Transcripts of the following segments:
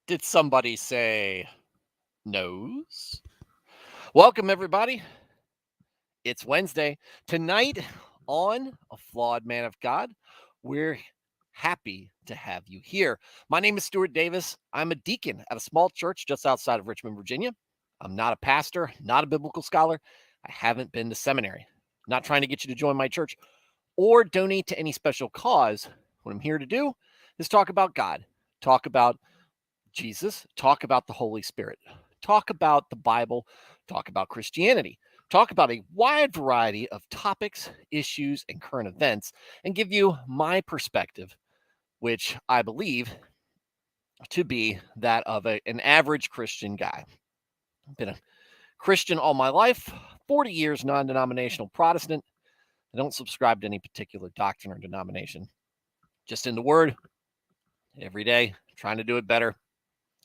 Did somebody say nose? Welcome, everybody. It's Wednesday. Tonight on A Flawed Man of God, we're happy to have you here. My name is Stuart Davis. I'm a deacon at a small church just outside of Richmond, Virginia. I'm not a pastor, not a biblical scholar. I haven't been to seminary. Not trying to get you to join my church or donate to any special cause. What I'm here to do is talk about God, talk about Jesus, talk about the Holy Spirit, talk about the Bible, talk about Christianity, talk about a wide variety of topics, issues, and current events, and give you my perspective, which I believe to be that of an average Christian guy. I've been a Christian all my life, 40 years non-denominational Protestant. I don't subscribe to any particular doctrine or denomination. Just in the Word, every day, trying to do it better.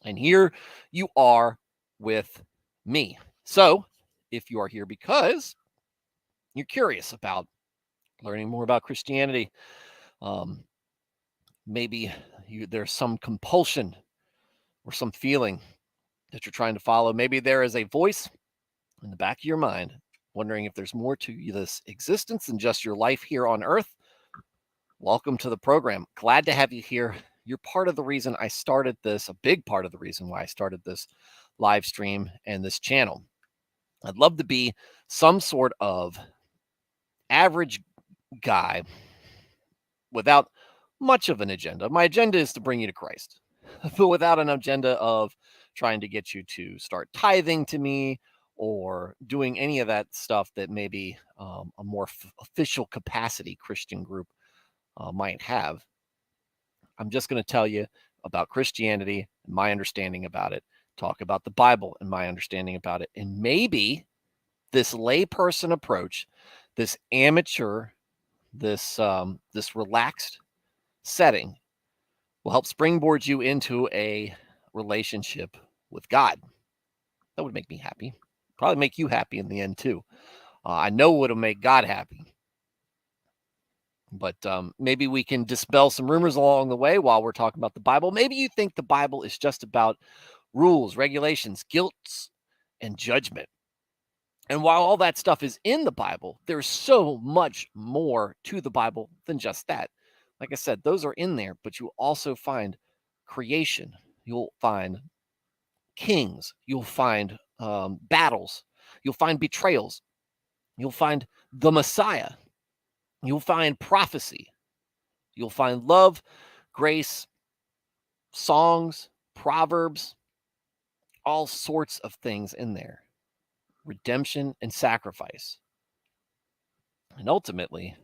And here you are with me. So, if you are here because you're curious about learning more about Christianity, maybe there's some compulsion or some feeling that you're trying to follow. Maybe there is a voice in the back of your mind wondering if there's more to this existence than just your life here on earth. Welcome to the program. Glad to have you here. You're part of the reason I started this, a big part of the reason why I started this live stream and this channel. I'd love to be some sort of average guy without much of an agenda. My agenda is to bring you to Christ, but without an agenda of trying to get you to start tithing to me or doing any of that stuff that maybe a more official capacity Christian group might have. I'm just going to tell you about Christianity and my understanding about it, talk about the Bible and my understanding about it, and maybe this layperson approach, this amateur, this relaxed setting will help springboard you into a relationship with God. That would make me happy. Probably make you happy in the end too. I know it'll make God happy. But maybe we can dispel some rumors along the way while we're talking about the Bible. Maybe you think the Bible is just about rules, regulations, guilt, and judgment. And while all that stuff is in the Bible, there's so much more to the Bible than just that. Like I said, those are in there, but you'll also find creation. You'll find kings. You'll find battles. You'll find betrayals. You'll find the Messiah. You'll find prophecy. You'll find love, grace, songs, proverbs, all sorts of things in there. Redemption and sacrifice. And ultimately,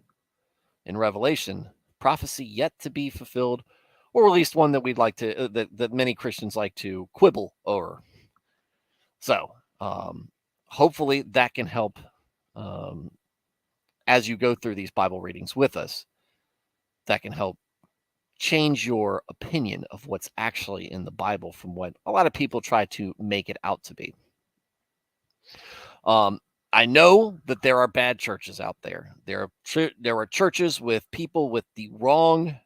in Revelation, prophecy yet to be fulfilled, or at least one that we'd like to, that many Christians like to quibble over. So, hopefully that can help as you go through these Bible readings with us. That can help change your opinion of what's actually in the Bible from what a lot of people try to make it out to be. I know that there are bad churches out there. There are churches with people with the wrong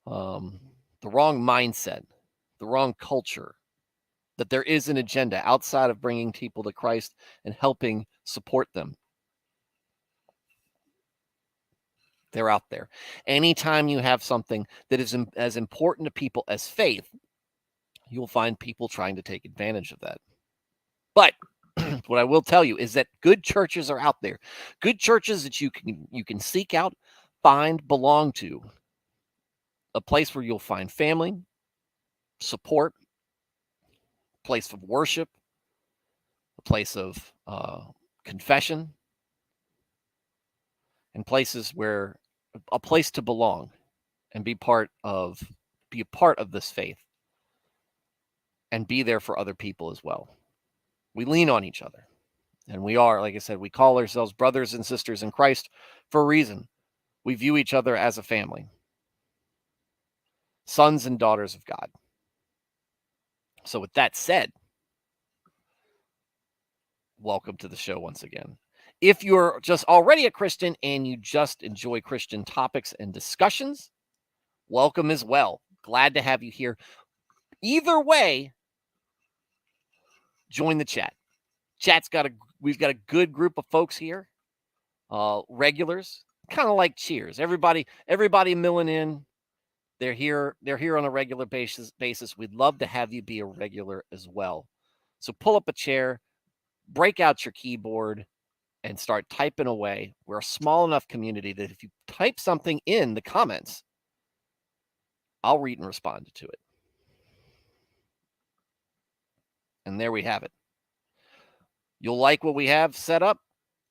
mindset, the wrong culture. That there is an agenda outside of bringing people to Christ and helping support them. They're out there. Anytime you have something that is as important to people as faith, you'll find people trying to take advantage of that. But what I will tell you is that good churches are out there. Good churches that you can seek out, find, belong to. A place where you'll find family, support, a place of worship, a place of confession, and places where a place to belong and be a part of this faith and be there for other people as well. We lean on each other, and we are, like I said, we call ourselves brothers and sisters in Christ for a reason. We view each other as a family, sons and daughters of God. So with that said, welcome to the show once again. If you're just already a Christian and you just enjoy Christian topics and discussions, welcome as well. Glad to have you here. Either way, join the chat. We've got a good group of folks here, regulars, kind of like Cheers. Everybody milling in. They're here on a regular basis. We'd love to have you be a regular as well. So pull up a chair, break out your keyboard, and start typing away. We're a small enough community that if you type something in the comments, I'll read and respond to it. And there we have it. You'll like what we have set up.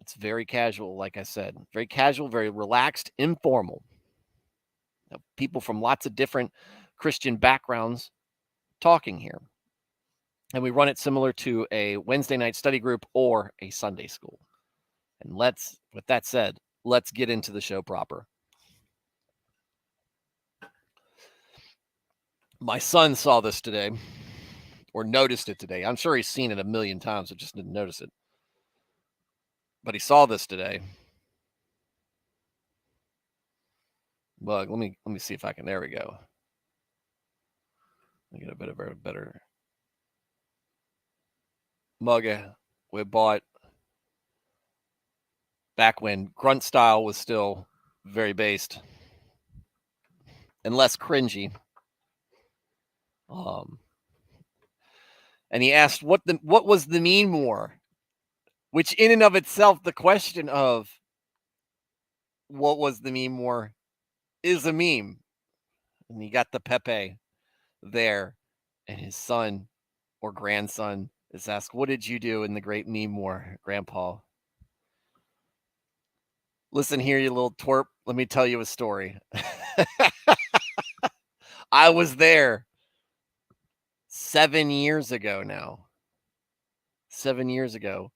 It's very casual, like I said. Very casual, very relaxed, informal. People from lots of different Christian backgrounds talking here. And we run it similar to a Wednesday night study group or a Sunday school. And with that said, let's get into the show proper. My son saw this today, or noticed it today. I'm sure he's seen it a million times, I just didn't notice it. But he saw this today. Bug, let me see if I can. There we go. Let me get a bit of a better mug we bought back when grunt style was still very based and less cringy. And he asked what was the meme war, which in and of itself, the question of what was the meme war is a meme. And he got the Pepe there, and his son or grandson is asked, what did you do in the great meme war, Grandpa? Listen here, you little twerp. Let me tell you a story. I was there 7 years ago now. 7 years ago.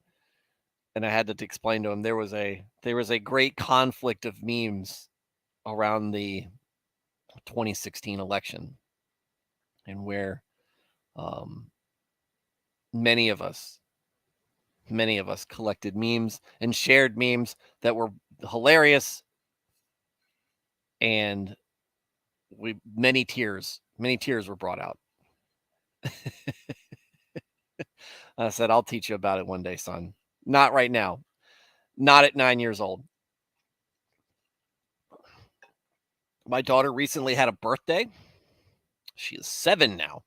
And I had to explain to him there was a great conflict of memes around the 2016 election, and where many of us collected memes and shared memes that were hilarious, and many tears were brought out. I said, I'll teach you about it one day, son. Not right now. Not at 9 years old. My daughter recently had a birthday. She is 7 now.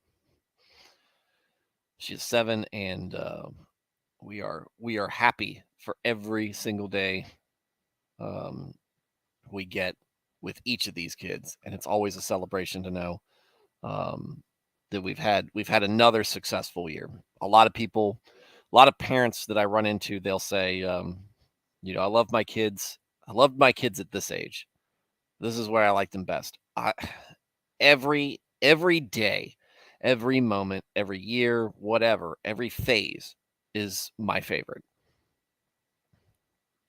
She is 7, and we are happy for every single day we get with each of these kids, and it's always a celebration to know that we've had another successful year. A lot of parents that I run into, they'll say, I love my kids. I loved my kids at this age. This is where I liked them best. Every day, every moment, every year, whatever, every phase is my favorite.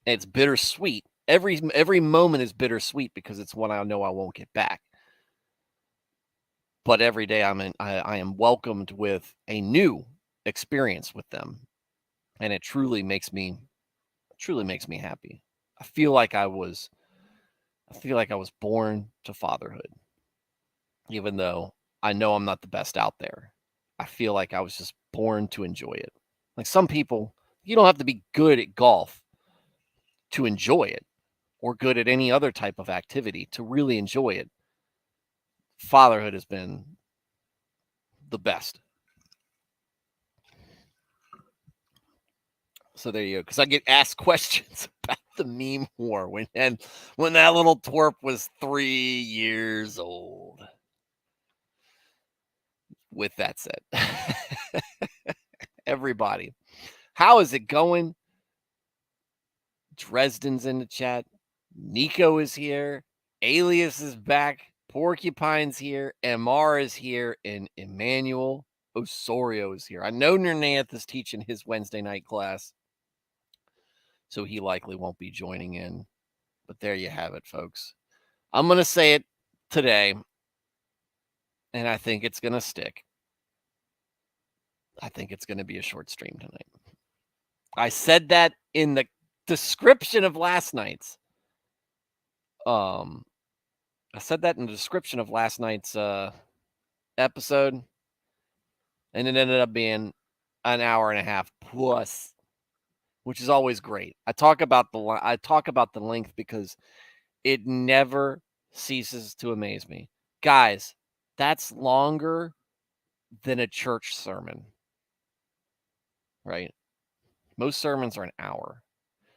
And it's bittersweet. Every moment is bittersweet because it's one I know I won't get back. But every day I am welcomed with a new experience with them, and it truly makes me happy. I feel like I was born to fatherhood, even though I know I'm not the best out there. I feel like I was just born to enjoy it. Like some people, you don't have to be good at golf to enjoy it, or good at any other type of activity to really enjoy it. Fatherhood has been the best. So there you go. Because I get asked questions about the meme war when that little twerp was 3 years old. With that said, everybody, how is it going? Dresden's in the chat. Nico is here. Alias is back. Porcupine's here. MR is here. And Emmanuel Osorio is here. I know Nernath is teaching his Wednesday night class, so he likely won't be joining in. But there you have it, folks. I'm going to say it today, and I think it's going to stick. I think it's going to be a short stream tonight. I said that in the description of last night's episode. And it ended up being an hour and a half plus, which is always great. I talk about the length because it never ceases to amaze me. Guys, that's longer than a church sermon, right? Most sermons are an hour.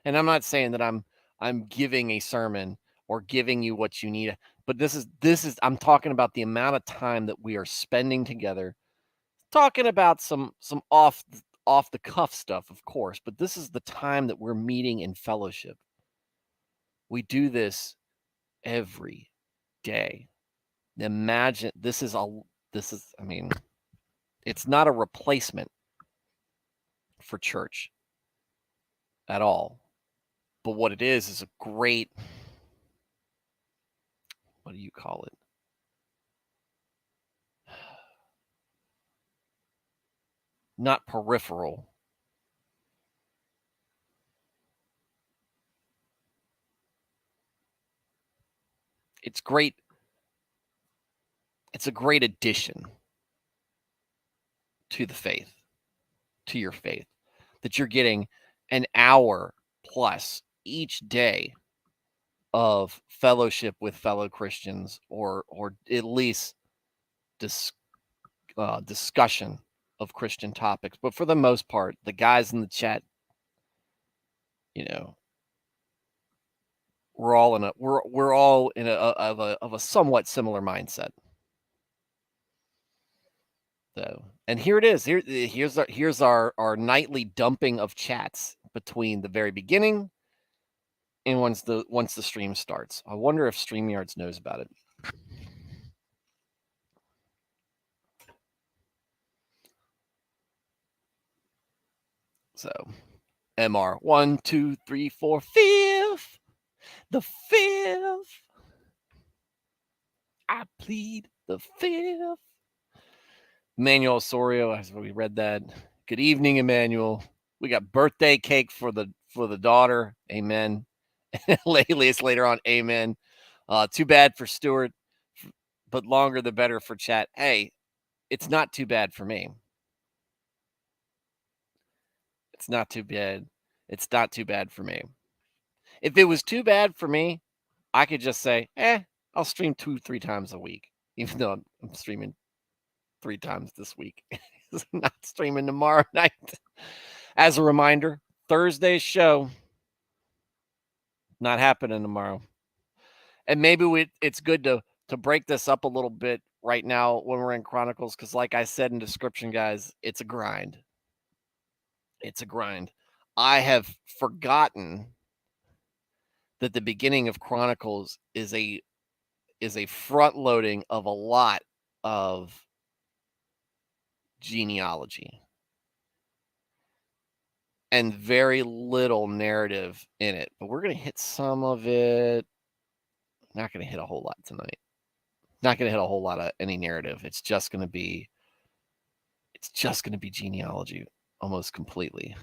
And I'm not saying that I'm giving a sermon or giving you what you need, but this is I'm talking about the amount of time that we are spending together, talking about some off the cuff stuff, of course, but this is the time that we're meeting in fellowship. We do this every day. Imagine I mean, it's not a replacement for church at all. But what it is a great, what do you call it? Not peripheral. It's great. It's a great addition to the faith, to your faith, that you're getting an hour plus each day of fellowship with fellow Christians, or at least discussion of Christian topics. But for the most part, the guys in the chat, you know, we're all in a somewhat similar mindset. So, and here it is. Here's our nightly dumping of chats between the very beginning and once the stream starts. I wonder if StreamYards knows about it. So, MR 1, 2, 3, 4, fifth, the fifth. I plead the fifth. Emmanuel Osorio, as we read that. Good evening, Emmanuel. We got birthday cake for the daughter. Amen. Latest later on. Amen. Too bad for Stuart, but longer the better for chat. Hey, it's not too bad for me. It's not too bad. It's not too bad for me. If it was too bad for me, I could just say, I'll stream 2-3 times a week, even though I'm streaming 3 times this week. Not streaming tomorrow night. As a reminder, Thursday's show not happening tomorrow. And maybe it's good to break this up a little bit right now when we're in Chronicles, because like I said in description, guys, it's a grind. It's a grind. I have forgotten that the beginning of Chronicles is a front loading of a lot of genealogy and very little narrative in it. But we're going to hit some of it. Not going to hit a whole lot tonight. Not going to hit a whole lot of any narrative. It's just going to be genealogy almost completely.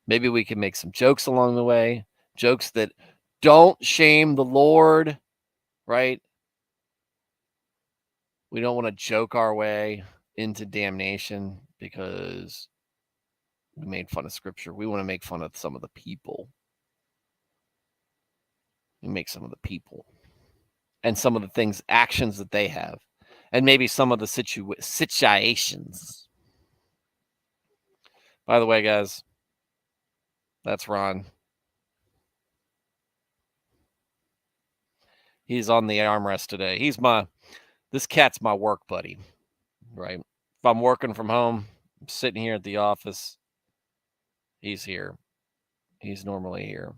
Maybe we can make some jokes along the way, jokes that don't shame the Lord, right? We don't want to joke our way into damnation because we made fun of scripture. We want to make fun of some of the people. We make some of the people and some of the things, actions that they have, and maybe some of the situations. By the way, guys, that's Ron. He's on the armrest today. This cat's my work buddy, right? If I'm working from home, I'm sitting here at the office, he's here. He's normally here.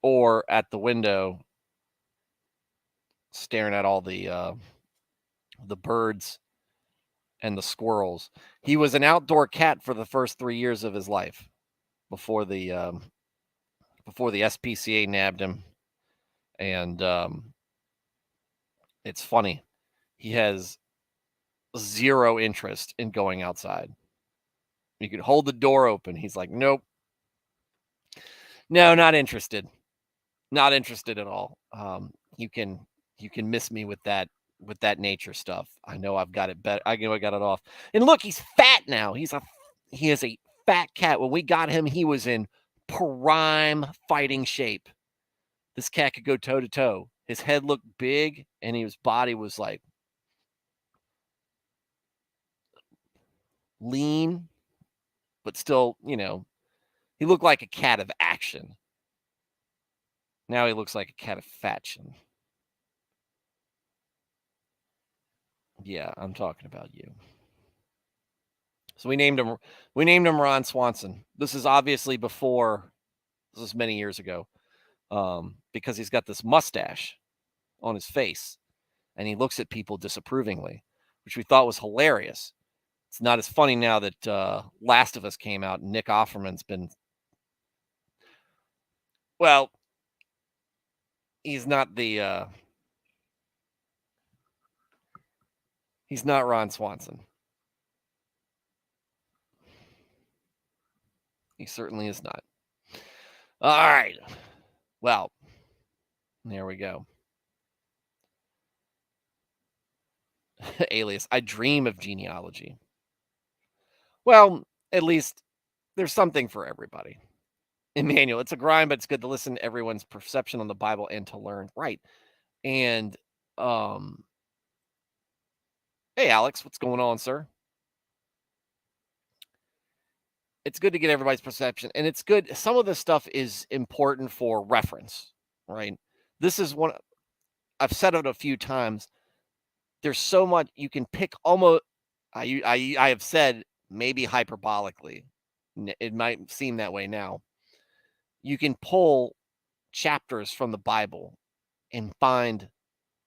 Or at the window, staring at all the birds and the squirrels. He was an outdoor cat for the first 3 years of his life before the SPCA nabbed him. And it's funny. He has zero interest in going outside. You could hold the door open. He's like, nope. No, not interested. Not interested at all. You can miss me with that with that nature stuff. I know I've got it better. I know I got it off. And look, he's fat now. He is a fat cat. When we got him, he was in prime fighting shape. This cat could go toe to toe. His head looked big, and his body was like lean, but still, he looked like a cat of action. Now he looks like a cat of faction. Yeah, I'm talking about you. So we named him Ron Swanson. This is obviously before, this is many years ago, because he's got this mustache on his face, and he looks at people disapprovingly, which we thought was hilarious. It's not as funny now that Last of Us came out, and Nick Offerman's been, well, he's not he's not Ron Swanson. He certainly is not. All right. Well, there we go. Alias, I dream of genealogy. Well, at least there's something for everybody. Emmanuel, it's a grind, but it's good to listen to everyone's perception on the Bible and to learn. Right. And hey Alex, what's going on, sir? It's good to get everybody's perception, and it's good. Some of this stuff is important for reference, right? This is one I've said it a few times. There's so much you can pick. Almost, I have said maybe hyperbolically. It might seem that way now. You can pull chapters from the Bible and find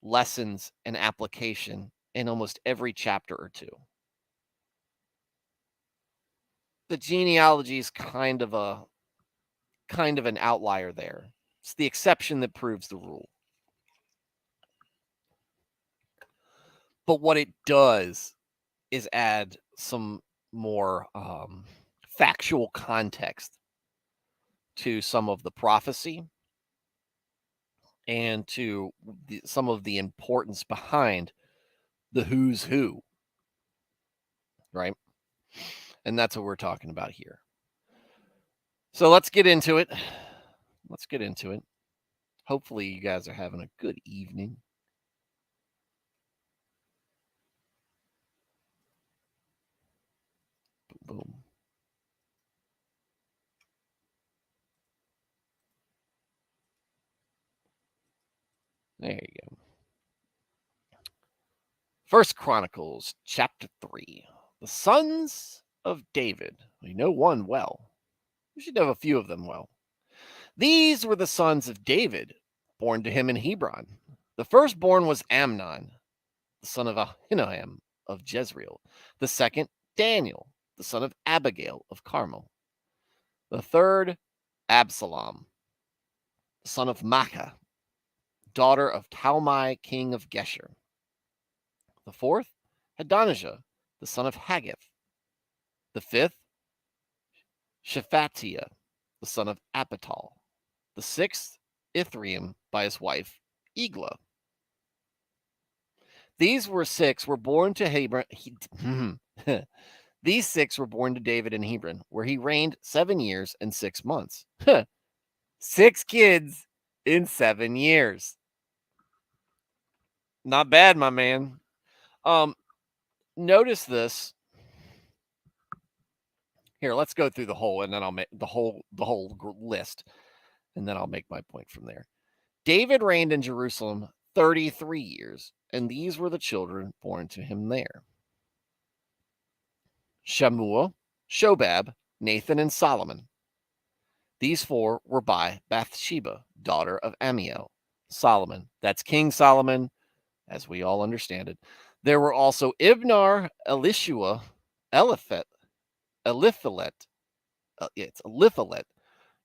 lessons and application in almost every chapter or two. The genealogy is kind of an outlier there. It's the exception that proves the rule. But what it does is add some more factual context to some of the prophecy and to some of the importance behind the who's who, right? And that's what we're talking about here. So let's get into it. Hopefully you guys are having a good evening. Boom. There you go. First Chronicles chapter 3. The sons of David. We know one well. We should know a few of them well. These were the sons of David, born to him in Hebron. The firstborn was Amnon, the son of Ahinoam of Jezreel. The second, Daniel, the son of Abigail of Carmel. The third, Absalom, the son of Maacah, daughter of Talmai, king of Geshur. The fourth, Adonijah, the son of Haggith. The fifth, Shephatiah, the son of Abital. The sixth, Ithream, by his wife, Eglah. These six were born to Hebron. These six were born to David in Hebron, where he reigned 7 years and 6 months. 6 kids in 7 years. Not bad, my man. Notice this. Here, let's go through the whole, and then I'll make the whole list, and then I'll make my point from there. David reigned in Jerusalem 33 years, and these were the children born to him there: Shammua, Shobab, Nathan, and Solomon. These 4 were by Bathsheba, daughter of Amiel. Solomon, that's King Solomon, as we all understand it. There were also Ibnar, Elishua, Eliphalet,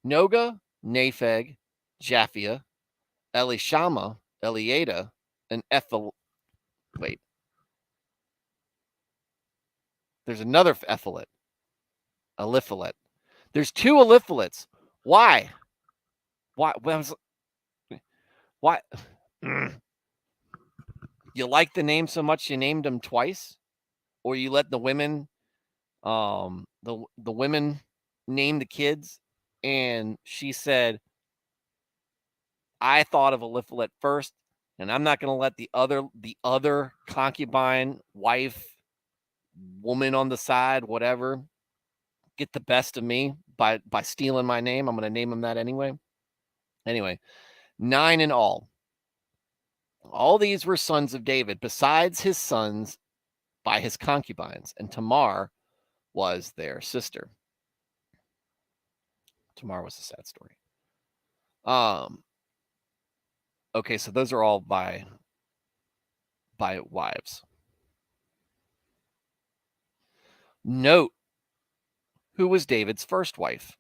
Noga, Nepheg, Japhia, Elishama, Eliada, and Ethel. Wait. There's another Ephelet. Eliphalet. There's 2 Eliphalets. Why? Why? Why? You like the name so much you named him twice, or you let the women, the women name the kids, and she said, I thought of Eliphalet first, and I'm not going to let the other concubine, wife, woman on the side, whatever, get the best of me by stealing my name. I'm going to name him that anyway. Anyway, 9 in all. All these were sons of David, besides his sons by his concubines, and Tamar was their sister. Tamar was a sad story. Okay, so those are all by wives. Note who was David's first wife.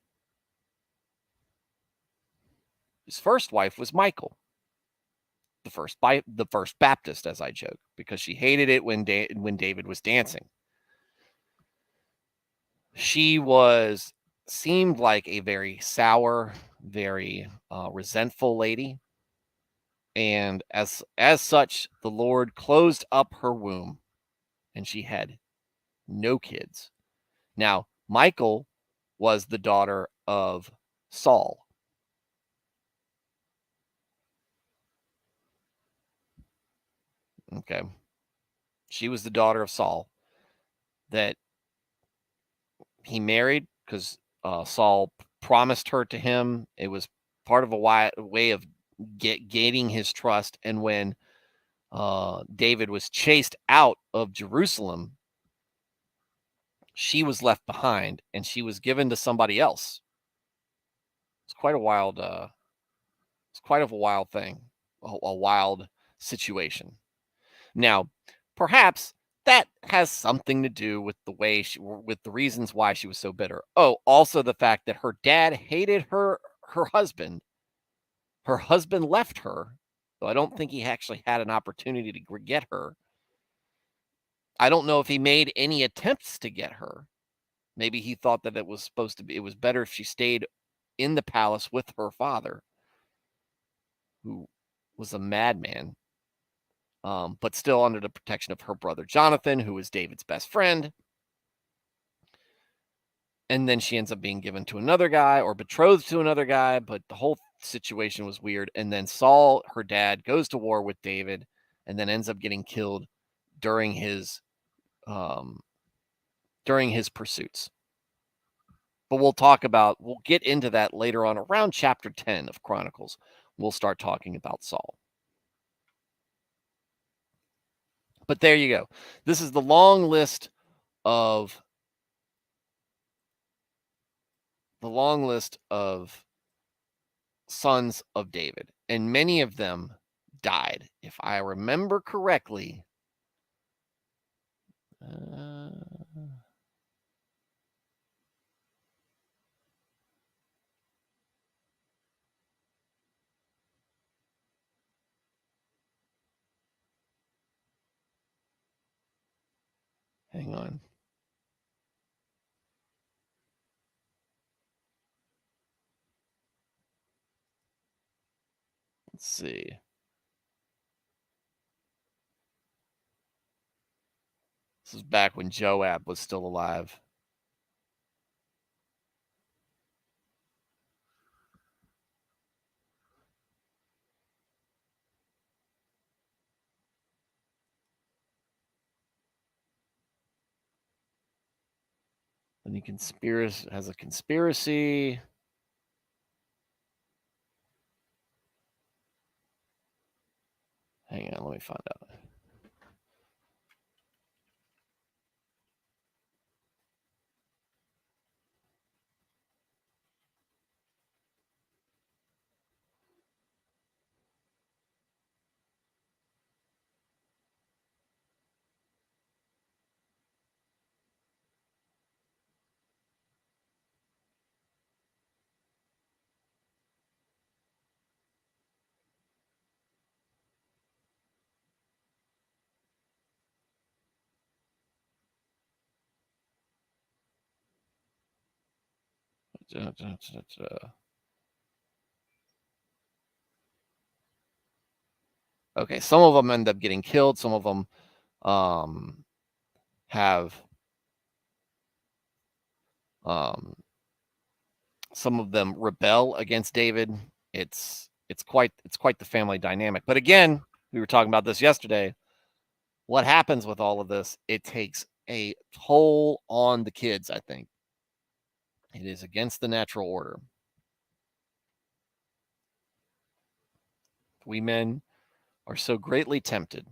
His first wife was Michal, the first Baptist, as I joke, because she hated it when David was dancing. She seemed like a very sour, very resentful lady, and as such, the Lord closed up her womb, and she had no kids. Now, Michal was the daughter of Saul. Okay. She was the daughter of Saul that he married because Saul promised her to him. It was part of a way of gaining his trust. And when David was chased out of Jerusalem, she was left behind and she was given to somebody else. It's quite a wild. It's quite of a wild thing, a wild situation. Now, perhaps that has something to do with with the reasons why she was so bitter. Oh, also the fact that her dad hated her husband. Her husband left her, so I don't think he actually had an opportunity to get her. I don't know if he made any attempts to get her. Maybe he thought that it was better if she stayed in the palace with her father, who was a madman. But still under the protection of her brother Jonathan, who is David's best friend. And then she ends up being given to another guy or betrothed to another guy, but the whole situation was weird. And then Saul, her dad, goes to war with David and then ends up getting killed during his pursuits. But we'll get into that later on around chapter 10 of Chronicles. We'll start talking about Saul. But there you go. This is the long list of sons of David, and many of them died, if I remember correctly. Hang on. Let's see. This is back when Joab was still alive. And he has a conspiracy. Hang on, let me find out. Okay, some of them end up getting killed. Some of them have some of them rebel against David. It's quite the family dynamic. But again, we were talking about this yesterday. What happens with all of this? It takes a toll on the kids, I think. It is against the natural order. We men are so greatly tempted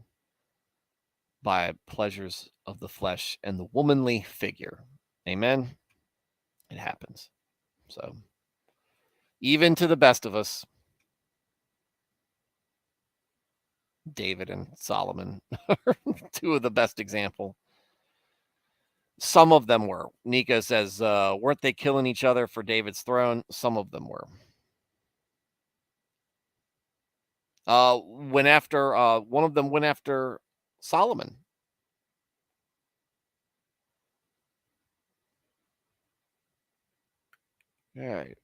by pleasures of the flesh and the womanly figure. Amen. It happens. So, even to the best of us, David and Solomon are two of the best example. Some of them were. Nico says, weren't they killing each other for David's throne? Some of them were. One of them went after Solomon. All right.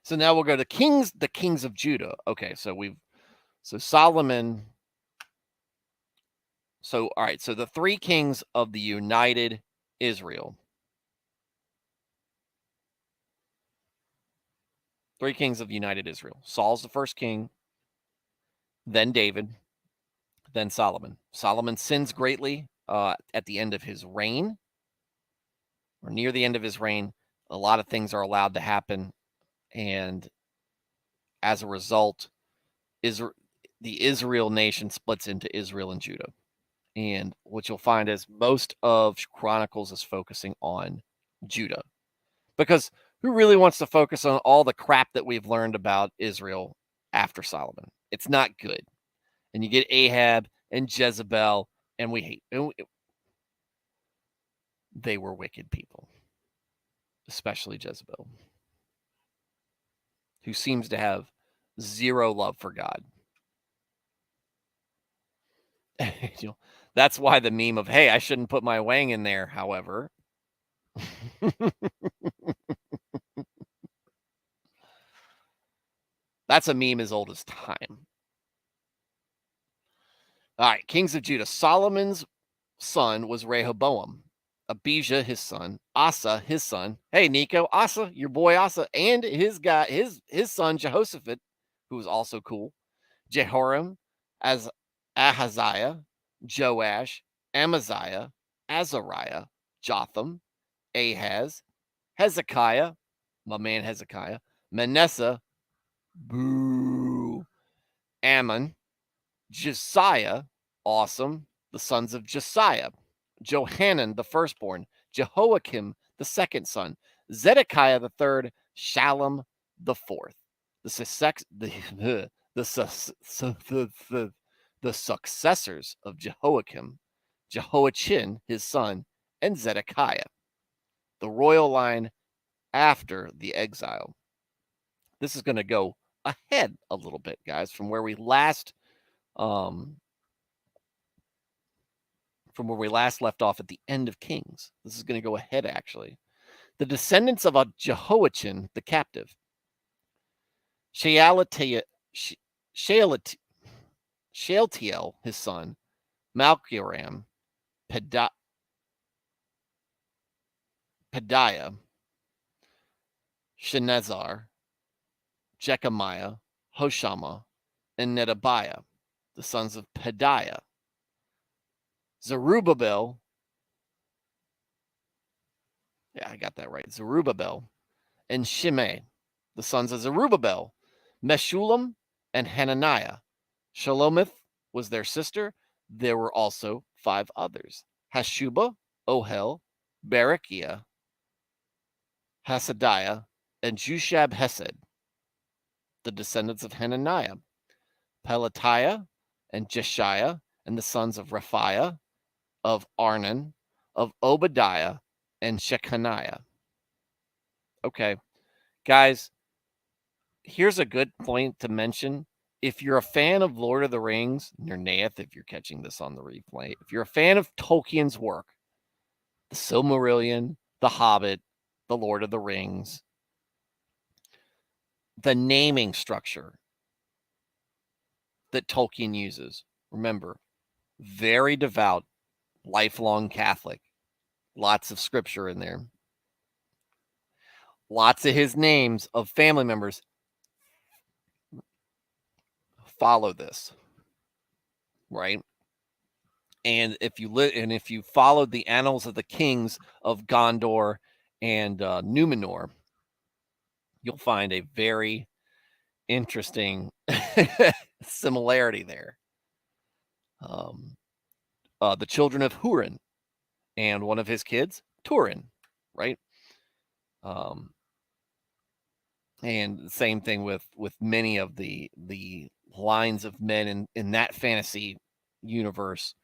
So now we'll go to the kings of Judah. Okay, so Solomon. So all right, so the three kings of the united Israel. Three kings of united Israel. Saul's the first king, then David, then Solomon. Solomon sins greatly at the end of his reign, or near the end of his reign. A lot of things are allowed to happen, and as a result, the Israel nation splits into Israel and Judah. And what you'll find is most of Chronicles is focusing on Judah. Because who really wants to focus on all the crap that we've learned about Israel after Solomon? It's not good. And you get Ahab and Jezebel, and they were wicked people, especially Jezebel, who seems to have zero love for God. That's why the meme of, hey, I shouldn't put my wang in there, however. That's a meme as old as time. All right, kings of Judah. Solomon's son was Rehoboam. Abijah, his son. Asa, his son. Hey, Nico, Asa, your boy Asa, and his son Jehoshaphat, who was also cool. Jehoram, as Ahaziah, Joash, Amaziah, Azariah, Jotham, Ahaz, Hezekiah, my man Hezekiah, Manasseh, boo, Ammon, Josiah, awesome, the sons of Josiah, Johanan the firstborn, Jehoiakim the second son, Zedekiah the third, Shallum the fourth. The successors of Jehoiakim, Jehoiachin his son, and Zedekiah. The royal line after the exile. This is going to go ahead a little bit, guys, from where we last left off at the end of Kings. This is going to go ahead, actually. The descendants of Jehoiachin, the captive. Shealtiel, his son. Malchiram, Pedaiah, Shenazar, Jechemiah, Hoshama, and Nedabiah, the sons of Pedaiah. Zerubbabel, yeah, I got that right. Zerubbabel and Shimei, the sons of Zerubbabel, Meshullam and Hananiah. Shalomith was their sister. There were also 5 others: Hashubah, Ohel, Berechiah, Hasadiah, and Jushab Hesed, the descendants of Hananiah. Pelatiah and Jeshiah, and the sons of Raphiah, of Arnan, of Obadiah, and Shechaniah. Okay, guys, here's a good point to mention. If you're a fan of Lord of the Rings, Nernaeth, if you're catching this on the replay, if you're a fan of Tolkien's work, the Silmarillion, the Hobbit, the Lord of the Rings, the naming structure that Tolkien uses. Remember, very devout, lifelong Catholic. Lots of scripture in there. Lots of his names of family members follow this, right? And if you followed the annals of the kings of Gondor and Numenor, you'll find a very interesting similarity there. The children of Hurin and one of his kids, Turin, right? And the same thing with many of the lines of men in that fantasy universe.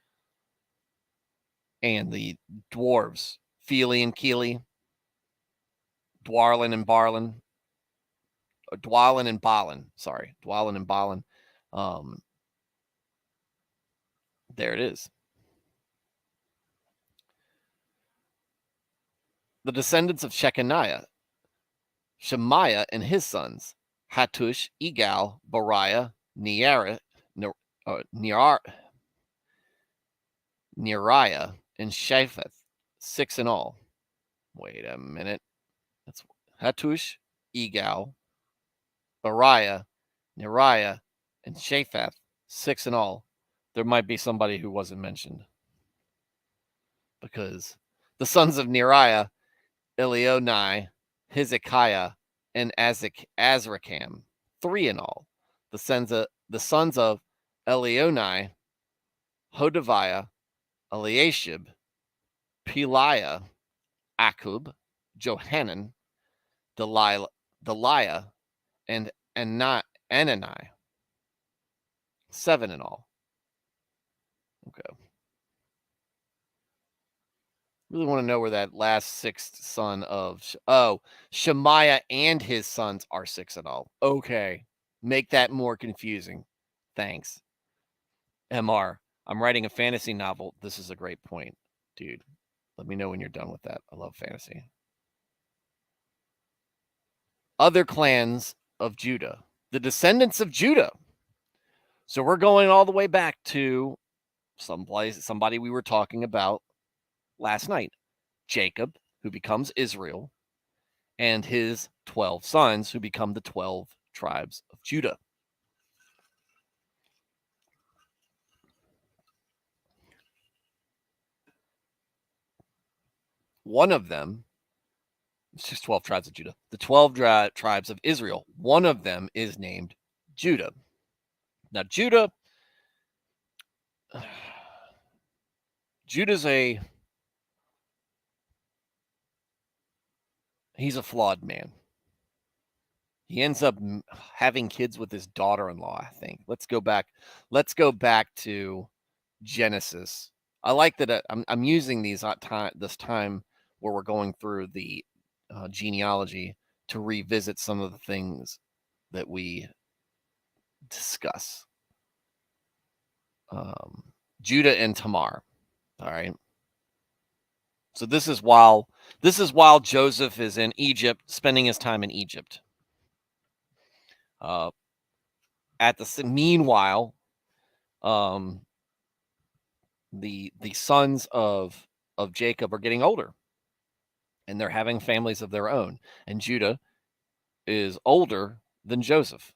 And the dwarves, Fili and Kili, Dwarlin and Barlin, Dwalin and Balin. Sorry, Dwalin and Balin. There it is. The descendants of Shechaniah, Shemaiah and his sons, Hattush, Egal, Bariah, Neariah, and Shapheth, 6 in all. Wait a minute. That's Hattush, Egal, Bariah, Neariah, and Shapheth, 6 in all. There might be somebody who wasn't mentioned. Because the sons of Neariah, Elionai, Hezekiah, and Azrikam, 3 in all. The sons of Elionai, Hodaviah, Eliashib, Peliah, Akub, Johanan, Deliah, and Anani, 7 in all. Okay. Really want to know where that last 6th son of Shemaiah and his sons are 6 in all. Okay. Make that more confusing. Thanks. MR, I'm writing a fantasy novel. This is a great point, dude. Let me know when you're done with that. I love fantasy. Other clans of Judah, the descendants of Judah. So we're going all the way back to somebody we were talking about last night, Jacob, who becomes Israel, and his 12 sons, who become the 12 tribes of Judah. One of them, it's just 12 tribes of Judah, the 12 tribes of Israel, one of them is named Judah. Now, Judah's he's a flawed man. He ends up having kids with his daughter-in-law, I think. Let's go back to Genesis. I like that I'm using these this time where we're going through the genealogy to revisit some of the things that we discuss. Judah and Tamar. All right. So this is while Joseph is in Egypt, spending his time in Egypt. Meanwhile, the sons of Jacob are getting older, and they're having families of their own. And Judah is older than Joseph.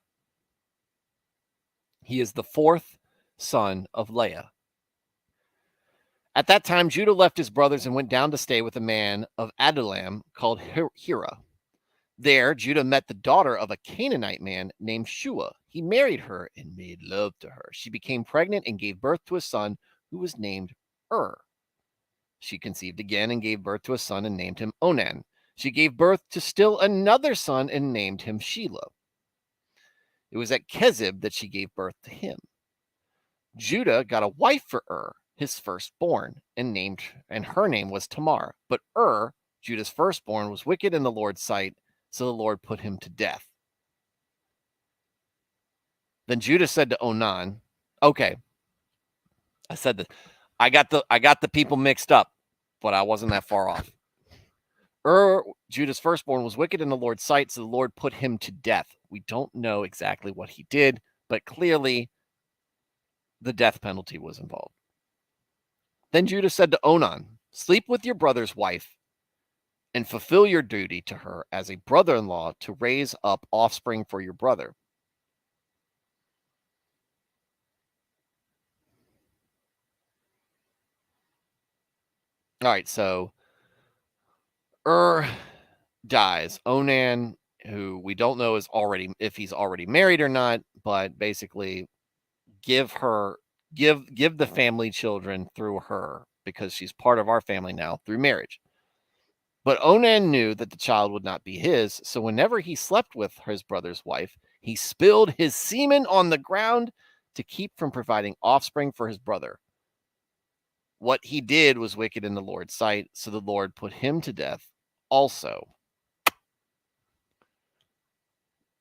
He is the 4th son of Leah. At that time, Judah left his brothers and went down to stay with a man of Adullam called Hira. There, Judah met the daughter of a Canaanite man named Shua. He married her and made love to her. She became pregnant and gave birth to a son who was named She conceived again and gave birth to a son and named him Onan. She gave birth to still another son and named him Shelah. It was at Kezib that she gave birth to him. Judah got a wife for his firstborn, and her name was Tamar. But Judah's firstborn, was wicked in the Lord's sight, so the Lord put him to death. Then Judah said to Onan, okay, I said that I got the people mixed up, but I wasn't that far off. Judah's firstborn, was wicked in the Lord's sight, so the Lord put him to death. We don't know exactly what he did, but clearly the death penalty was involved. Then Judah said to Onan, sleep with your brother's wife and fulfill your duty to her as a brother-in-law to raise up offspring for your brother. All right, so dies. Onan, who we don't know if he's already married or not, but basically give the family children through her because she's part of our family now through marriage. But Onan knew that the child would not be his, so whenever he slept with his brother's wife, he spilled his semen on the ground to keep from providing offspring for his brother. What he did was wicked in the Lord's sight, so the Lord put him to death also.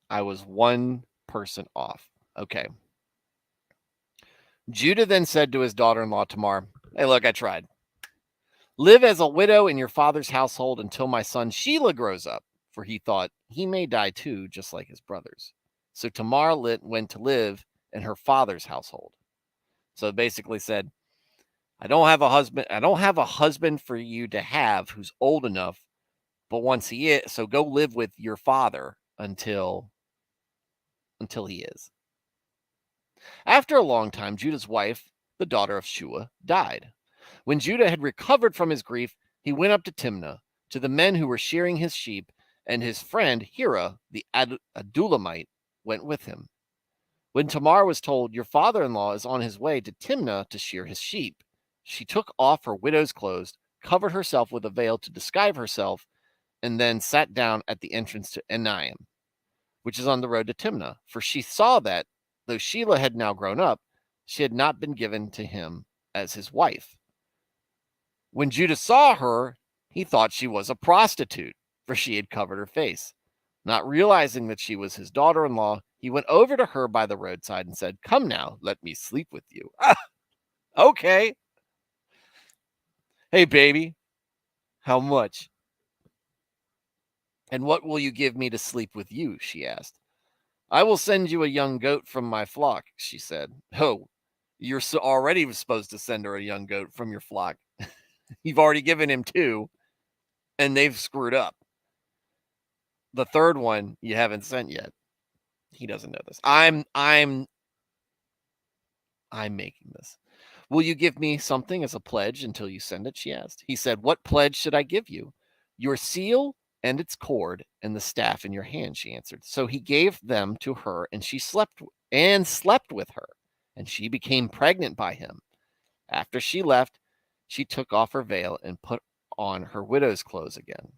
I was one person off. Okay. Judah then said to his daughter-in-law Tamar, hey, look, I tried. Live as a widow in your father's household until my son Shelah grows up, for he thought he may die too, just like his brothers. So Tamar went to live in her father's household. So it basically said, I don't have a husband for you to have who's old enough, but once he is, so go live with your father until he is. After a long time, Judah's wife, the daughter of Shua, died. When Judah had recovered from his grief, he went up to Timnah, to the men who were shearing his sheep, and his friend Hira, the Adullamite, went with him. When Tamar was told, your father-in-law is on his way to Timnah to shear his sheep, she took off her widow's clothes, covered herself with a veil to disguise herself, and then sat down at the entrance to Enaim, which is on the road to Timnah, for she saw that, though Shelah had now grown up, she had not been given to him as his wife. When Judah saw her, he thought she was a prostitute, for she had covered her face. Not realizing that she was his daughter-in-law, he went over to her by the roadside and said, come now, let me sleep with you. Okay. Hey, baby, how much? And what will you give me to sleep with you? She asked. I will send you a young goat from my flock, she said. Oh, you're already supposed to send her a young goat from your flock. You've already given him 2, and they've screwed up. The third one you haven't sent yet. He doesn't know this. I'm making this. Will you give me something as a pledge until you send it? She asked. He said, what pledge should I give you? Your seal and its cord and the staff in your hand, she answered. So he gave them to her, and she slept with her, and she became pregnant by him. After she left, she took off her veil and put on her widow's clothes again.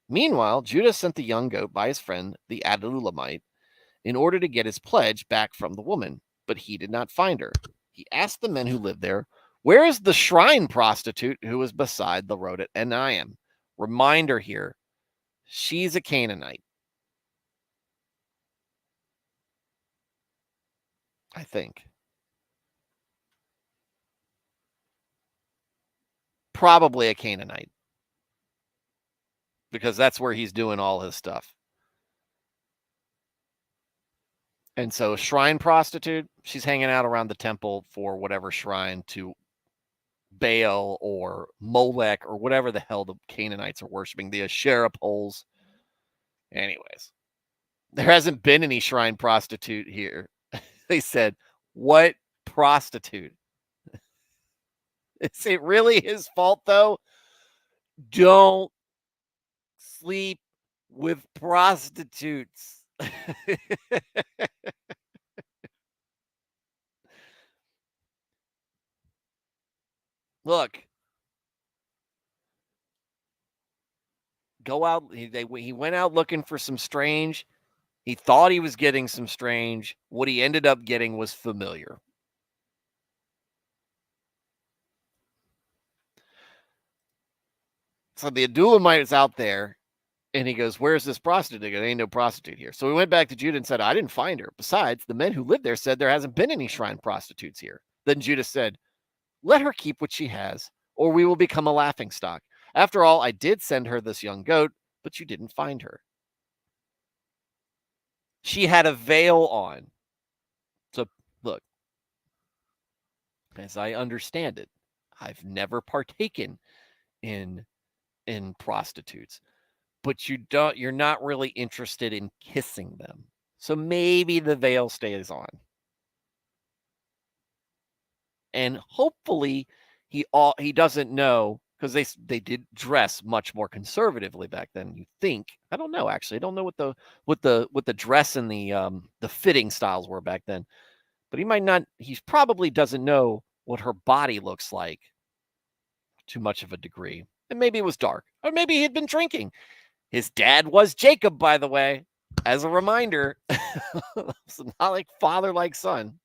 Meanwhile, Judah sent the young goat by his friend, the Adullamite, in order to get his pledge back from the woman, but he did not find her. He asked the men who lived there, where is the shrine prostitute who was beside the road at Enaim? Reminder here, she's a Canaanite. I think. Probably a Canaanite. Because that's where he's doing all his stuff. And so shrine prostitute, she's hanging out around the temple for whatever shrine to Baal or Molech or whatever the hell the Canaanites are worshiping, the Asherah poles. Anyways, there hasn't been any shrine prostitute here. They said, what prostitute? Is it really his fault, though? Don't sleep with prostitutes. Look, go out. He went out looking for some strange. He thought he was getting some strange. What he ended up getting was familiar. So the Adullamite is out there, and he goes, where's this prostitute? They go, there ain't no prostitute here. So we went back to Judah and said, I didn't find her. Besides, the men who lived there said there hasn't been any shrine prostitutes here. Then Judah said, let her keep what she has, or we will become a laughingstock. After all, I did send her this young goat, but you didn't find her. She had a veil on. So, look, as I understand it, I've never partaken in prostitutes, but you're not really interested in kissing them. So maybe the veil stays on. And hopefully he doesn't know, because they did dress much more conservatively back then. You think? I don't know, actually. I don't know what the dress and the fitting styles were back then. But he might not. He probably doesn't know what her body looks like to much of a degree. And maybe it was dark, or maybe he had been drinking. His dad was Jacob, by the way, as a reminder. It's not like father like son.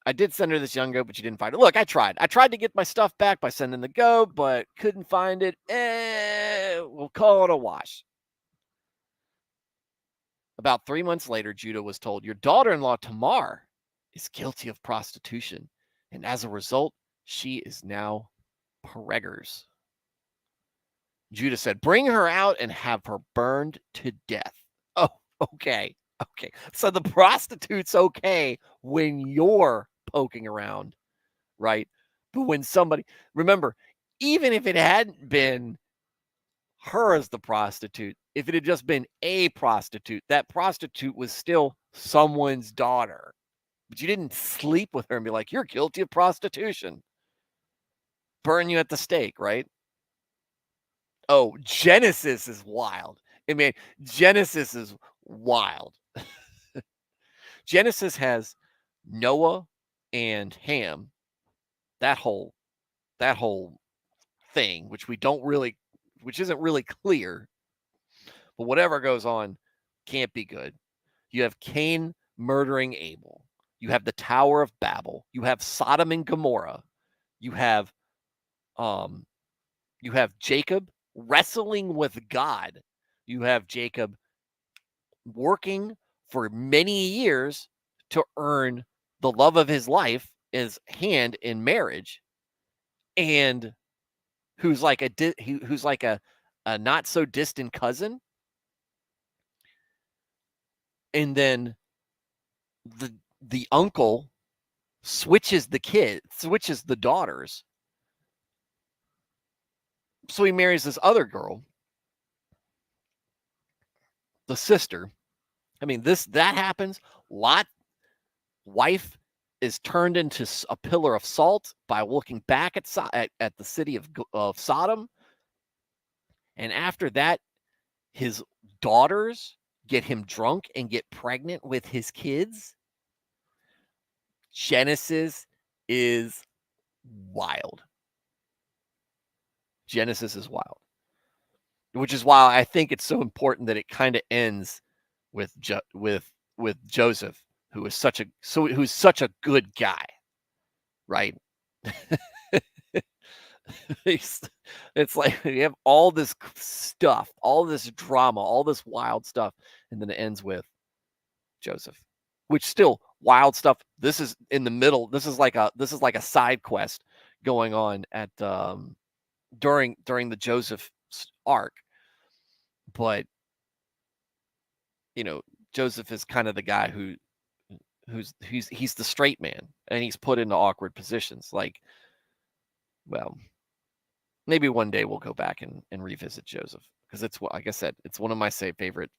I did send her this young goat, but she didn't find it. Look, I tried. I tried to get my stuff back by sending the goat, but couldn't find it. We'll call it a wash. About 3 months later, Judah was told, your daughter-in-law, Tamar, is guilty of prostitution. And as a result, she is now Peregger's. Judah said, bring her out and have her burned to death. Oh, okay. Okay. So the prostitute's okay when you're poking around, right? But when somebody, remember, even if it hadn't been her as the prostitute, if it had just been a prostitute, that prostitute was still someone's daughter. But you didn't sleep with her and be like, you're guilty of prostitution. Burn you at the stake, right? Oh, Genesis is wild. I mean, Genesis is wild. Genesis has Noah and Ham, that whole thing, which isn't really clear, but whatever goes on can't be good. You have Cain murdering Abel. You have the Tower of Babel. You have Sodom and Gomorrah. You have Jacob wrestling with God. You have Jacob working for many years to earn the love of his life, his hand in marriage, and who's like a not so distant cousin. And then the uncle switches the daughters. So he marries this other girl, the sister. I mean, that happens. Wife is turned into a pillar of salt by looking back at the city of Sodom. And after that, his daughters get him drunk and get pregnant with his kids. Genesis is wild. Genesis is wild. Which is why I think it's so important that it kind of ends with Joseph, who's such a good guy, right? It's like you have all this stuff, all this drama, all this wild stuff, and then it ends with Joseph, which still wild stuff. This is in the middle. This is like a side quest going on at during the Joseph arc. But Joseph is kind of the guy he's the straight man, and he's put into awkward positions. Like, well, maybe one day we'll go back and revisit Joseph, because it's, like I said, it's one of my favorite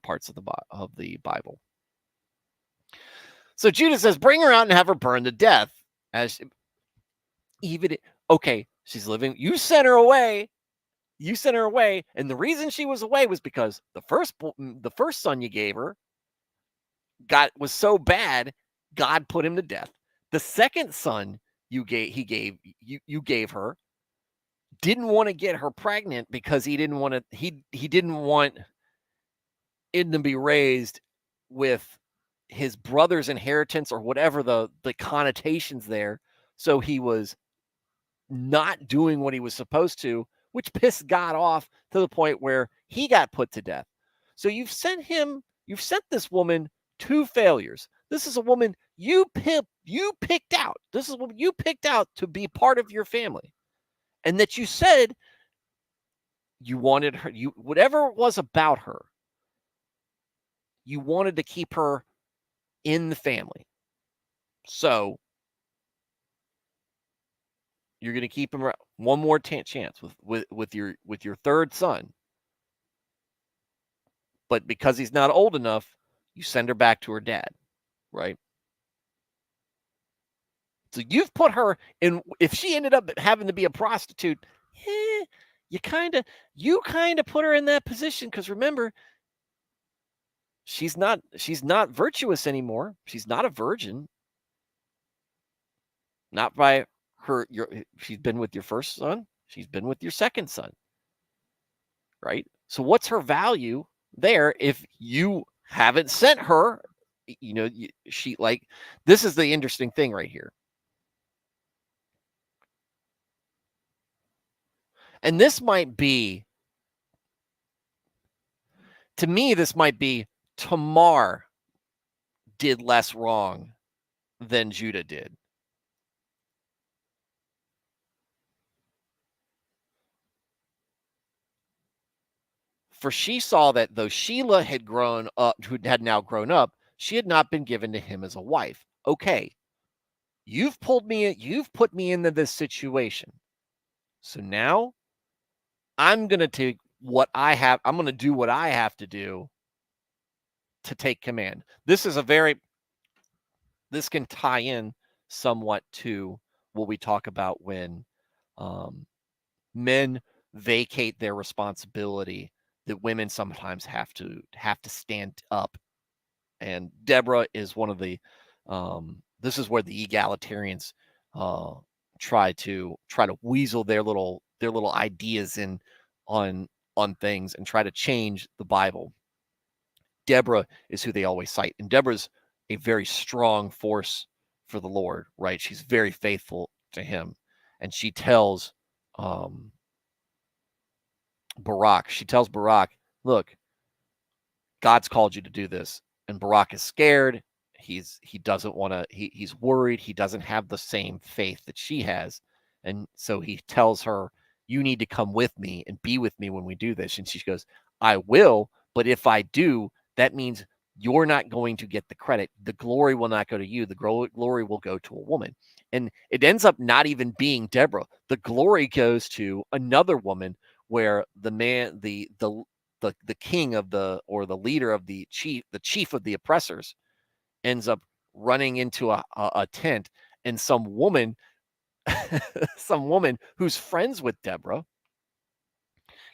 parts of the Bible. So Judah says, bring her out and have her burned to death. Okay, she's living. You sent her away. And the reason she was away was because the first son you gave her was so bad, God put him to death. The second son you gave her didn't want to get her pregnant because he didn't want it to be raised with his brother's inheritance, or whatever the connotations there. So he was not doing what he was supposed to, which pissed God off to the point where he got put to death. So you've sent this woman 2 failures. This is a woman you picked out. This is what you picked out to be part of your family. And that you said you wanted her, whatever it was about her, you wanted to keep her in the family. So you're going to keep him one more chance with your third son. But because he's not old enough, you send her back to her dad, right? So you've put her in. If she ended up having to be a prostitute, you kind of put her in that position, because remember, she's not virtuous anymore. She's not a virgin. Not by she's been with your first son. She's been with your second son, right? So what's her value there if you haven't sent her? She, like, this is the interesting thing right here. And this might be, to me, this might be Tamar did less wrong than Judah did. For she saw that though Sheila had grown up, who had now grown up, she had not been given to him as a wife. Okay, you've put me into this situation. So now I'm going to take what I have. I'm going to do what I have to do to take command. This can tie in somewhat to what we talk about when men vacate their responsibility, that women sometimes have to stand up. And Deborah is one of the this is where the egalitarians try to weasel their little ideas in on things and try to change the Bible. Deborah is who they always cite, and Deborah's a very strong force for the Lord, right? She's very faithful to him, and she tells Barak, look, God's called you to do this. And Barak is scared. He doesn't want to, he's worried. He doesn't have the same faith that she has. And so he tells her, you need to come with me and be with me when we do this. And she goes, I will, but if I do, that means you're not going to get the credit. The glory will not go to you. The glory will go to a woman. And it ends up not even being Deborah. The glory goes to another woman, where the man, the king of or the leader of the chief of the oppressors, ends up running into a tent, and some woman who's friends with Deborah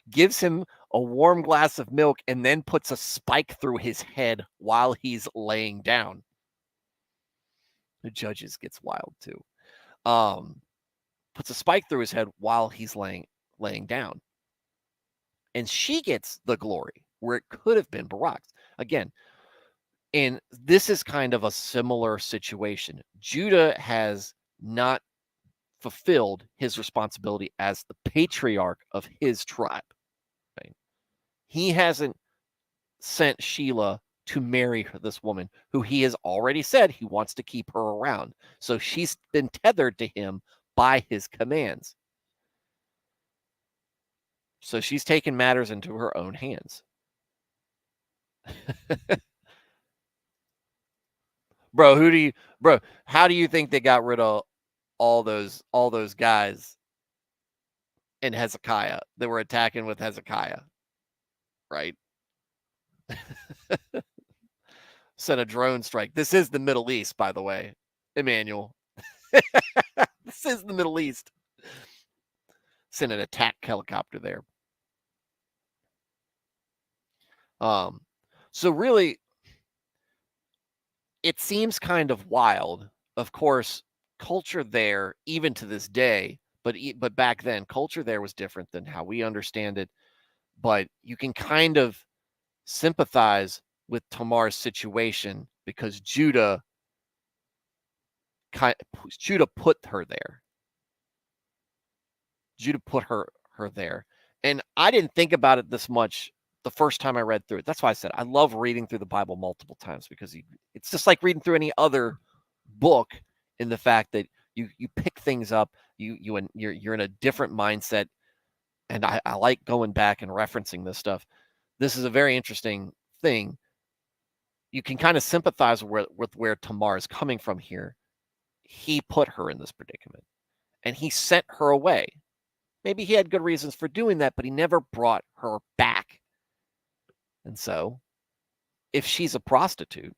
gives him a warm glass of milk and then puts a spike through his head while he's laying down. The Judges gets wild too. Puts a spike through his head while he's laying down. And she gets the glory where it could have been Barak's. Again, and this is kind of a similar situation. Judah has not fulfilled his responsibility as the patriarch of his tribe. Right? He hasn't sent Sheila to marry this woman who he has already said he wants to keep her around. So she's been tethered to him by his commands. So she's taken matters into her own hands. Bro, how do you think they got rid of all those guys in Hezekiah that were attacking with Hezekiah? Right? Sent a drone strike. This is the Middle East, by the way, Emmanuel. This is the Middle East. Sent an attack helicopter there. So really, it seems kind of wild. Of course, culture there, even to this day, but back then, culture there was different than how we understand it. But you can kind of sympathize with Tamar's situation, because Judah put her there. Judah put her there. And I didn't think about it this much the first time I read through it. That's why I said I love reading through the Bible multiple times, because it's just like reading through any other book in the fact that you pick things up, you're in a different mindset, and I like going back and referencing this stuff. This is a very interesting thing. You can kind of sympathize with where Tamar is coming from here. He put her in this predicament, and he sent her away. Maybe he had good reasons for doing that, but he never brought her back. And so, if she's a prostitute,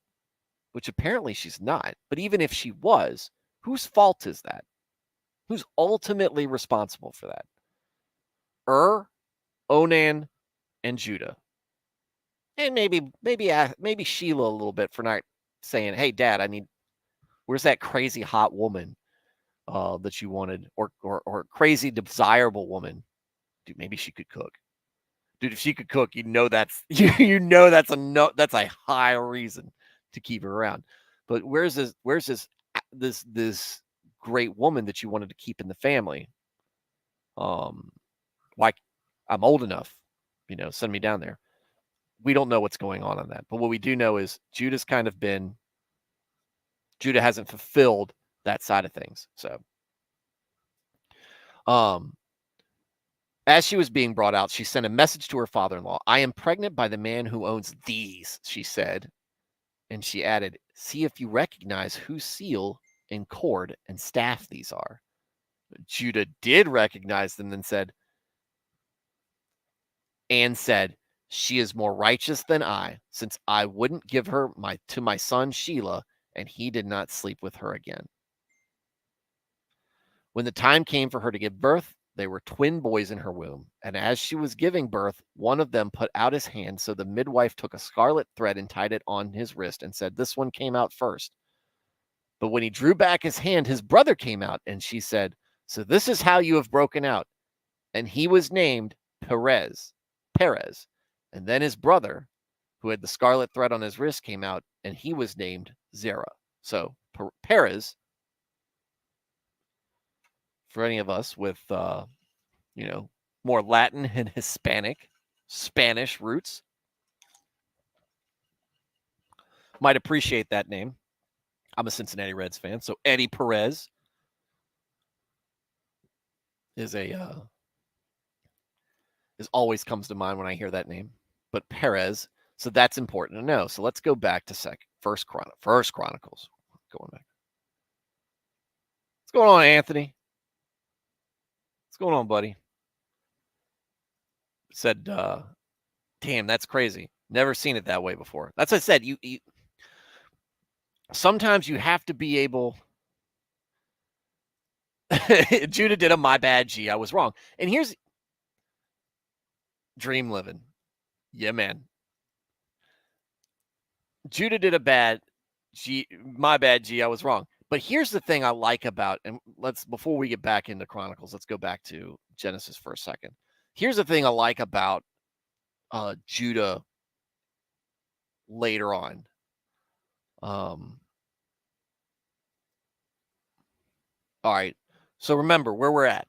which apparently she's not, but even if she was, whose fault is that? Who's ultimately responsible for that? Onan, and Judah. And maybe Sheila a little bit for not saying, "Hey, Dad, where's that crazy hot woman that you wanted, or crazy desirable woman? Dude, maybe she could cook. Dude, if she could cook, that's that's a high reason to keep her around. But where's this great woman that you wanted to keep in the family? Like, I'm old enough, send me down there." We don't know what's going on that. But what we do know is Judah hasn't fulfilled that side of things. So, as she was being brought out, she sent a message to her father-in-law. "I am pregnant by the man who owns these," she said. And she added, "See if you recognize whose seal and cord and staff these are." Judah did recognize them and said, "She is more righteous than I, since I wouldn't give her to my son Sheila, and he did not sleep with her again." When the time came for her to give birth, there were twin boys in her womb. And as she was giving birth, one of them put out his hand. So the midwife took a scarlet thread and tied it on his wrist and said, "This one came out first." But when he drew back his hand, his brother came out. And she said, "So this is how you have broken out." And he was named Perez. And then his brother, who had the scarlet thread on his wrist, came out, and he was named Zerah. So Perez, for any of us with, more Latin and Spanish roots, might appreciate that name. I'm a Cincinnati Reds fan, so Eddie Perez is always comes to mind when I hear that name. But Perez, so that's important to know. So let's go back to First Chronicles. Going back. What's going on, Anthony? What's going on, buddy? Said, "Damn, that's crazy. Never seen it that way before." That's what I said. You sometimes you have to be able. Judah did a "my bad, G. I was wrong." And here's dream living. Yeah, man. Judah did a bad G. My bad, G. I was wrong. But here's the thing I like about, and before we get back into Chronicles, let's go back to Genesis for a second. Here's the thing I like about Judah later on. All right. So remember where we're at.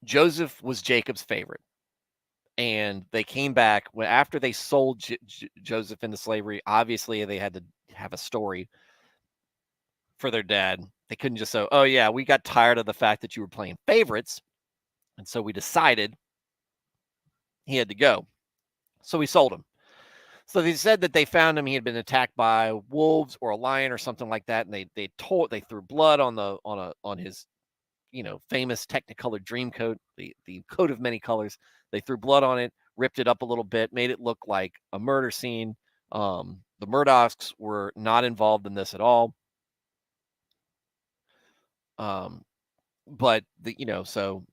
Joseph was Jacob's favorite. And they came back after they sold Joseph into slavery. Obviously, they had to have a story for their dad. They couldn't just say, "Oh, yeah, we got tired of the fact that you were playing favorites. And so we decided he had to go." So we sold him. So they said that they found him. He had been attacked by wolves or a lion or something like that. And they threw blood on his famous Technicolor dream coat, the coat of many colors. They threw blood on it, ripped it up a little bit, made it look like a murder scene. The Murdochs were not involved in this at all. But so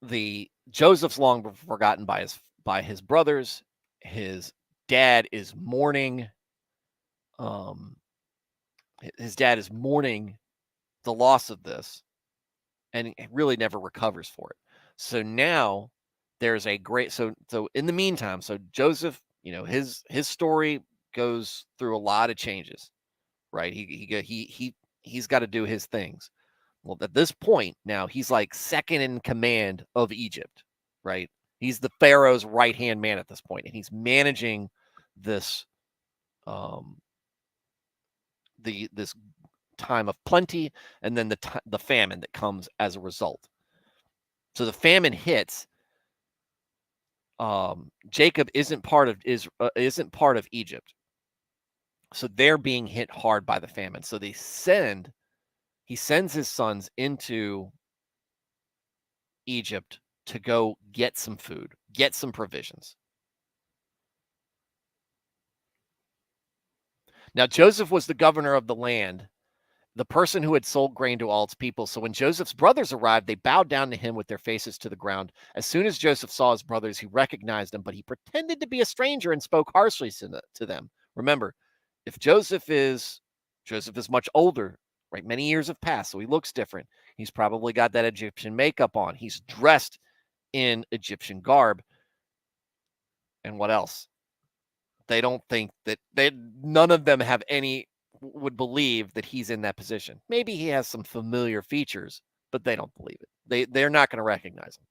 the Joseph's long forgotten by his brothers. His dad is mourning. His dad is mourning the loss of this, and really never recovers for it. So now there's a great so in the meantime, so Joseph, his story goes through a lot of changes, right? He's got to do his things. Well, at this point now he's like second in command of Egypt, right? He's the Pharaoh's right-hand man at this point, and he's managing this this time of plenty, and then the famine that comes as a result. So the famine hits. Jacob isn't part of Egypt, so they're being hit hard by the famine. So he sends his sons into Egypt to go get some food, get some provisions. Now Joseph was the governor of the land, the person who had sold grain to all its people. So when Joseph's brothers arrived, they bowed down to him with their faces to the ground. As soon as Joseph saw his brothers, he recognized them, but he pretended to be a stranger and spoke harshly to them. Remember, if Joseph is much older, right? Many years have passed, so he looks different. He's probably got that Egyptian makeup on. He's dressed in Egyptian garb. And what else? They don't think that none of them would believe that he's in that position. Maybe he has some familiar features, but they don't believe it. They're not going to recognize him.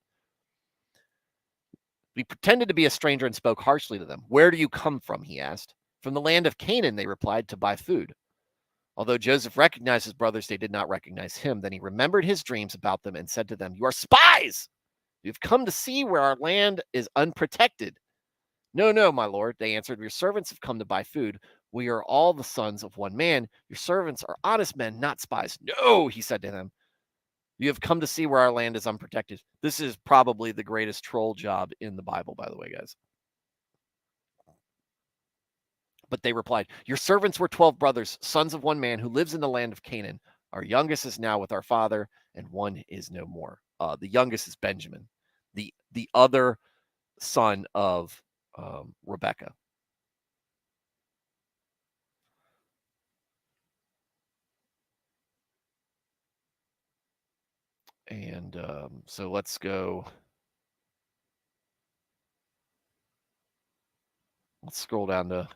He pretended to be a stranger and spoke harshly to them. Where do you come from? He asked. From the land of Canaan, they replied, to buy food. Although Joseph recognized his brothers, they did not recognize him. Then he remembered his dreams about them and said to them, you are spies! You've come to see where our land is unprotected. No, no, my lord, they answered. Your servants have come to buy food. We are all the sons of one man. Your servants are honest men, not spies. No, he said to them. You have come to see where our land is unprotected. This is probably the greatest troll job in the Bible, by the way, guys. But they replied, your servants were 12 brothers, sons of one man who lives in the land of Canaan. Our youngest is now with our father, and one is no more. The youngest is Benjamin, the other son of Rebecca. And so let's go. Let's scroll down to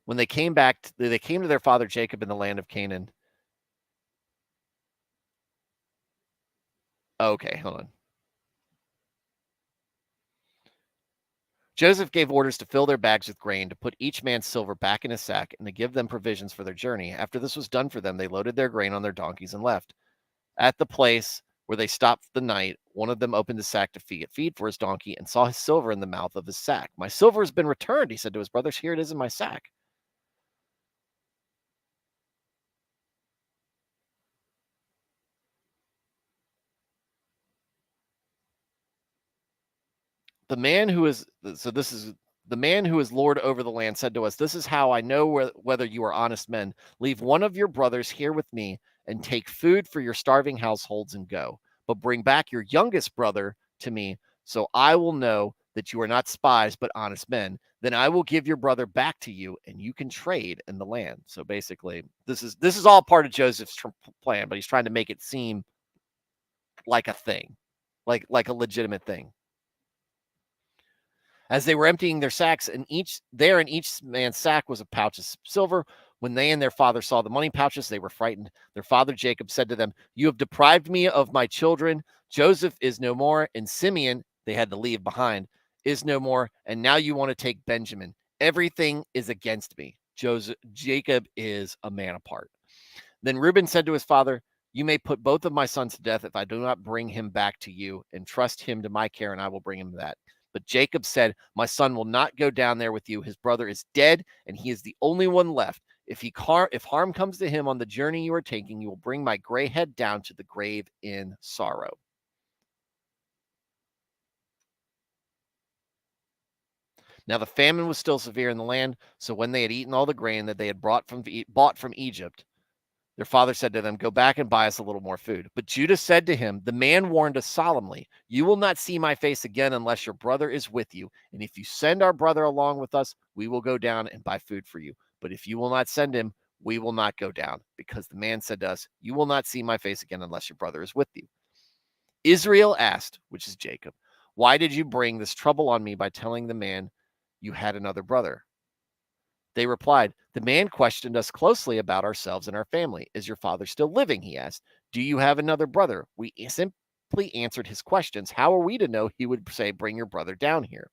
when they came back. They came to their father Jacob in the land of Canaan. Okay, hold on. Joseph gave orders to fill their bags with grain, to put each man's silver back in his sack, and to give them provisions for their journey. After this was done for them, they loaded their grain on their donkeys and left. At the place where they stopped the night, one of them opened the sack to feed for his donkey and saw his silver in the mouth of his sack. My silver has been returned, he said to his brothers. Here it is in my sack. The man who is Lord over the land said to us, this is how I know whether you are honest men. Leave one of your brothers here with me and take food for your starving households and go. But bring back your youngest brother to me, so I will know that you are not spies, but honest men. Then I will give your brother back to you, and you can trade in the land. So basically, this is all part of Joseph's plan, but he's trying to make it seem like a thing, like a legitimate thing. As they were emptying their sacks, and each man's sack was a pouch of silver. When they and their father saw the money pouches, they were frightened. Their father Jacob said to them, you have deprived me of my children. Joseph is no more, and Simeon, they had to leave behind, is no more, and now you want to take Benjamin. Everything is against me. Jacob is a man apart. Then Reuben said to his father, you may put both of my sons to death if I do not bring him back to you, and trust him to my care, and I will bring him that. But Jacob said, my son will not go down there with you. His brother is dead, and he is the only one left. If harm comes to him on the journey you are taking, you will bring my gray head down to the grave in sorrow. Now the famine was still severe in the land, so when they had eaten all the grain that they had bought from Egypt, their father said to them, go back and buy us a little more food. But Judah said to him, the man warned us solemnly, you will not see my face again unless your brother is with you. And if you send our brother along with us, we will go down and buy food for you. But if you will not send him, we will not go down. Because the man said to us, you will not see my face again unless your brother is with you. Israel asked, which is Jacob, why did you bring this trouble on me by telling the man you had another brother? They replied, the man questioned us closely about ourselves and our family. Is your father still living? He asked. Do you have another brother? We directly answered his questions. How are we to know he would say, bring your brother down here?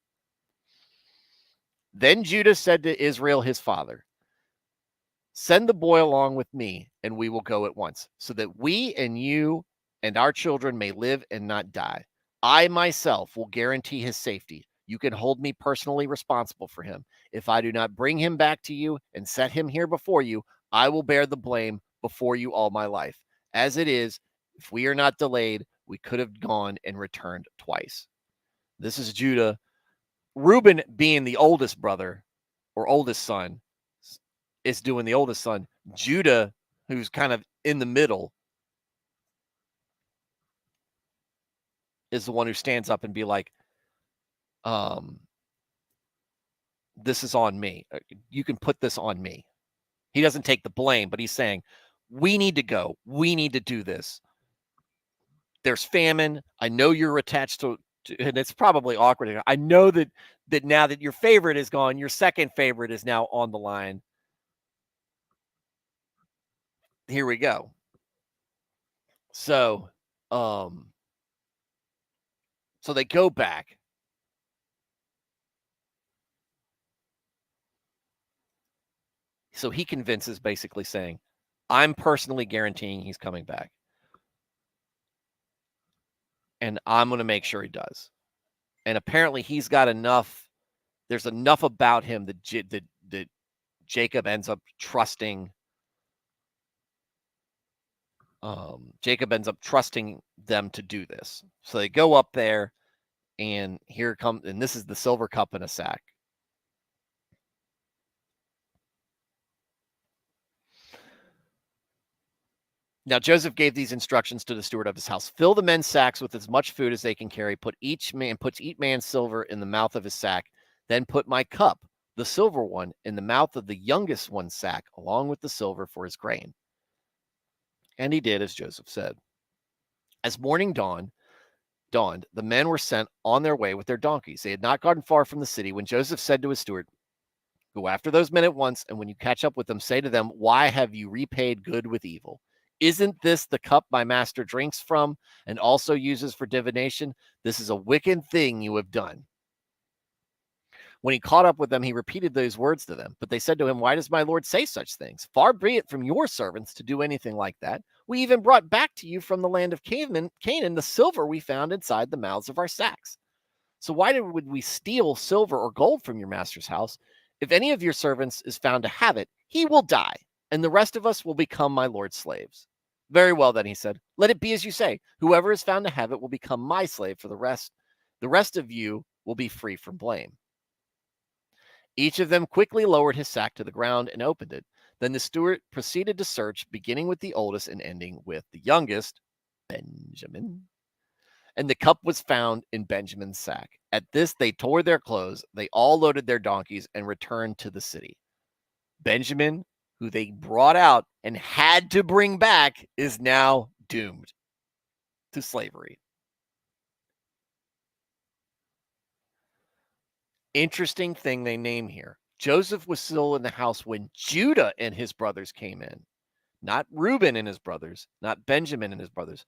Then Judah said to Israel, his father, send the boy along with me, and we will go at once, so that we and you and our children may live and not die. I myself will guarantee his safety. You can hold me personally responsible for him. If I do not bring him back to you and set him here before you, I will bear the blame before you all my life. As it is, if we are not delayed, we could have gone and returned twice. This is Judah. Reuben, being the oldest brother or oldest son, is doing the oldest son. Judah, who's kind of in the middle, is the one who stands up and be like, this is on me. You can put this on me. He doesn't take the blame, but he's saying, we need to go. We need to do this. There's famine. I know you're attached to and it's probably awkward. I know that now that your favorite is gone, your second favorite is now on the line. Here we go. So, so they go back. So he convinces, basically saying, I'm personally guaranteeing he's coming back. And I'm going to make sure he does. And apparently he's got enough. There's enough about him that Jacob ends up trusting. Jacob ends up trusting them to do this. So they go up there, and here comes, and this is the silver cup in a sack. Now Joseph gave these instructions to the steward of his house: fill the men's sacks with as much food as they can carry. Puts each man's silver in the mouth of his sack. Then put my cup, the silver one, in the mouth of the youngest one's sack, along with the silver for his grain. And he did as Joseph said. As morning dawned, the men were sent on their way with their donkeys. They had not gone far from the city when Joseph said to his steward, go after those men at once, and when you catch up with them, say to them, why have you repaid good with evil? Isn't this the cup my master drinks from and also uses for divination? This is a wicked thing you have done. When he caught up with them, he repeated those words to them. But they said to him, why does my Lord say such things? Far be it from your servants to do anything like that. We even brought back to you from the land of Canaan the silver we found inside the mouths of our sacks. So why would we steal silver or gold from your master's house? If any of your servants is found to have it, he will die, and the rest of us will become my Lord's slaves. Very well, then, he said, let it be as you say. Whoever is found to have it will become my slave for the rest. The rest of you will be free from blame. Each of them quickly lowered his sack to the ground and opened it. Then the steward proceeded to search, beginning with the oldest and ending with the youngest, Benjamin. And the cup was found in Benjamin's sack. At this, they tore their clothes. They all loaded their donkeys and returned to the city. Benjamin, who they brought out and had to bring back, is now doomed to slavery. Interesting thing they name here. Joseph was still in the house when Judah and his brothers came in. Not Reuben and his brothers, not Benjamin and his brothers.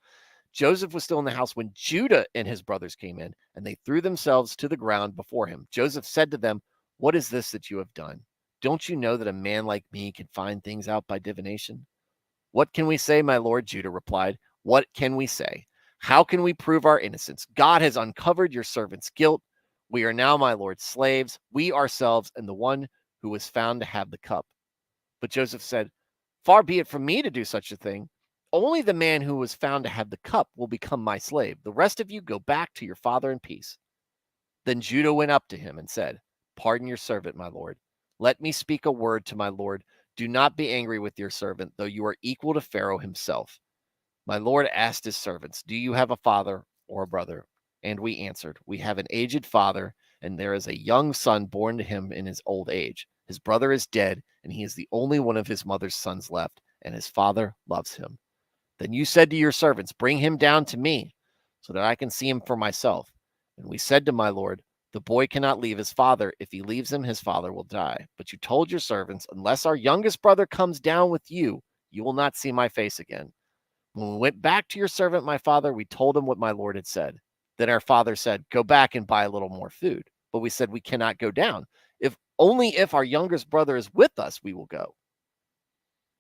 Joseph was still in the house when Judah and his brothers came in, and they threw themselves to the ground before him. Joseph said to them, what is this that you have done? Don't you know that a man like me can find things out by divination? What can we say, my lord? Judah replied. What can we say? How can we prove our innocence? God has uncovered your servant's guilt. We are now my lord's slaves, we ourselves, and the one who was found to have the cup. But Joseph said, far be it from me to do such a thing. Only the man who was found to have the cup will become my slave. The rest of you go back to your father in peace. Then Judah went up to him and said, pardon your servant, my lord. Let me speak a word to my lord. Do not be angry with your servant, though you are equal to Pharaoh himself. My lord asked his servants, do you have a father or a brother? And we answered, we have an aged father, and there is a young son born to him in his old age. His brother is dead, and he is the only one of his mother's sons left, and his father loves him. Then you said to your servants, bring him down to me, so that I can see him for myself. And we said to my lord, the boy cannot leave his father. If he leaves him, his father will die. But you told your servants, unless our youngest brother comes down with you, you will not see my face again. When we went back to your servant, my father, we told him what my Lord had said. Then our father said, go back and buy a little more food. But we said, we cannot go down. If only if our youngest brother is with us, we will go.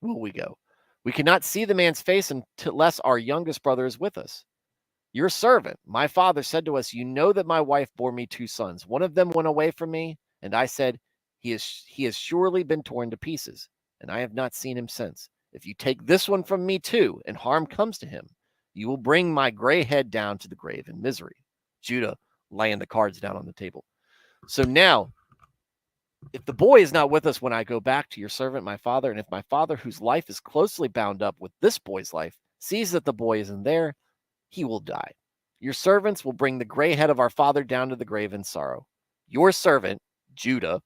Will we go? We cannot see the man's face unless our youngest brother is with us. Your servant, my father, said to us, you know that my wife bore me 2 sons. One of them went away from me, and I said, he has surely been torn to pieces, and I have not seen him since. If you take this one from me too, and harm comes to him, you will bring my gray head down to the grave in misery. Judah laying the cards down on the table. So now, if the boy is not with us when I go back to your servant, my father, and if my father, whose life is closely bound up with this boy's life, sees that the boy isn't there, he will die. Your servants will bring the gray head of our father down to the grave in sorrow. Your servant, Judah,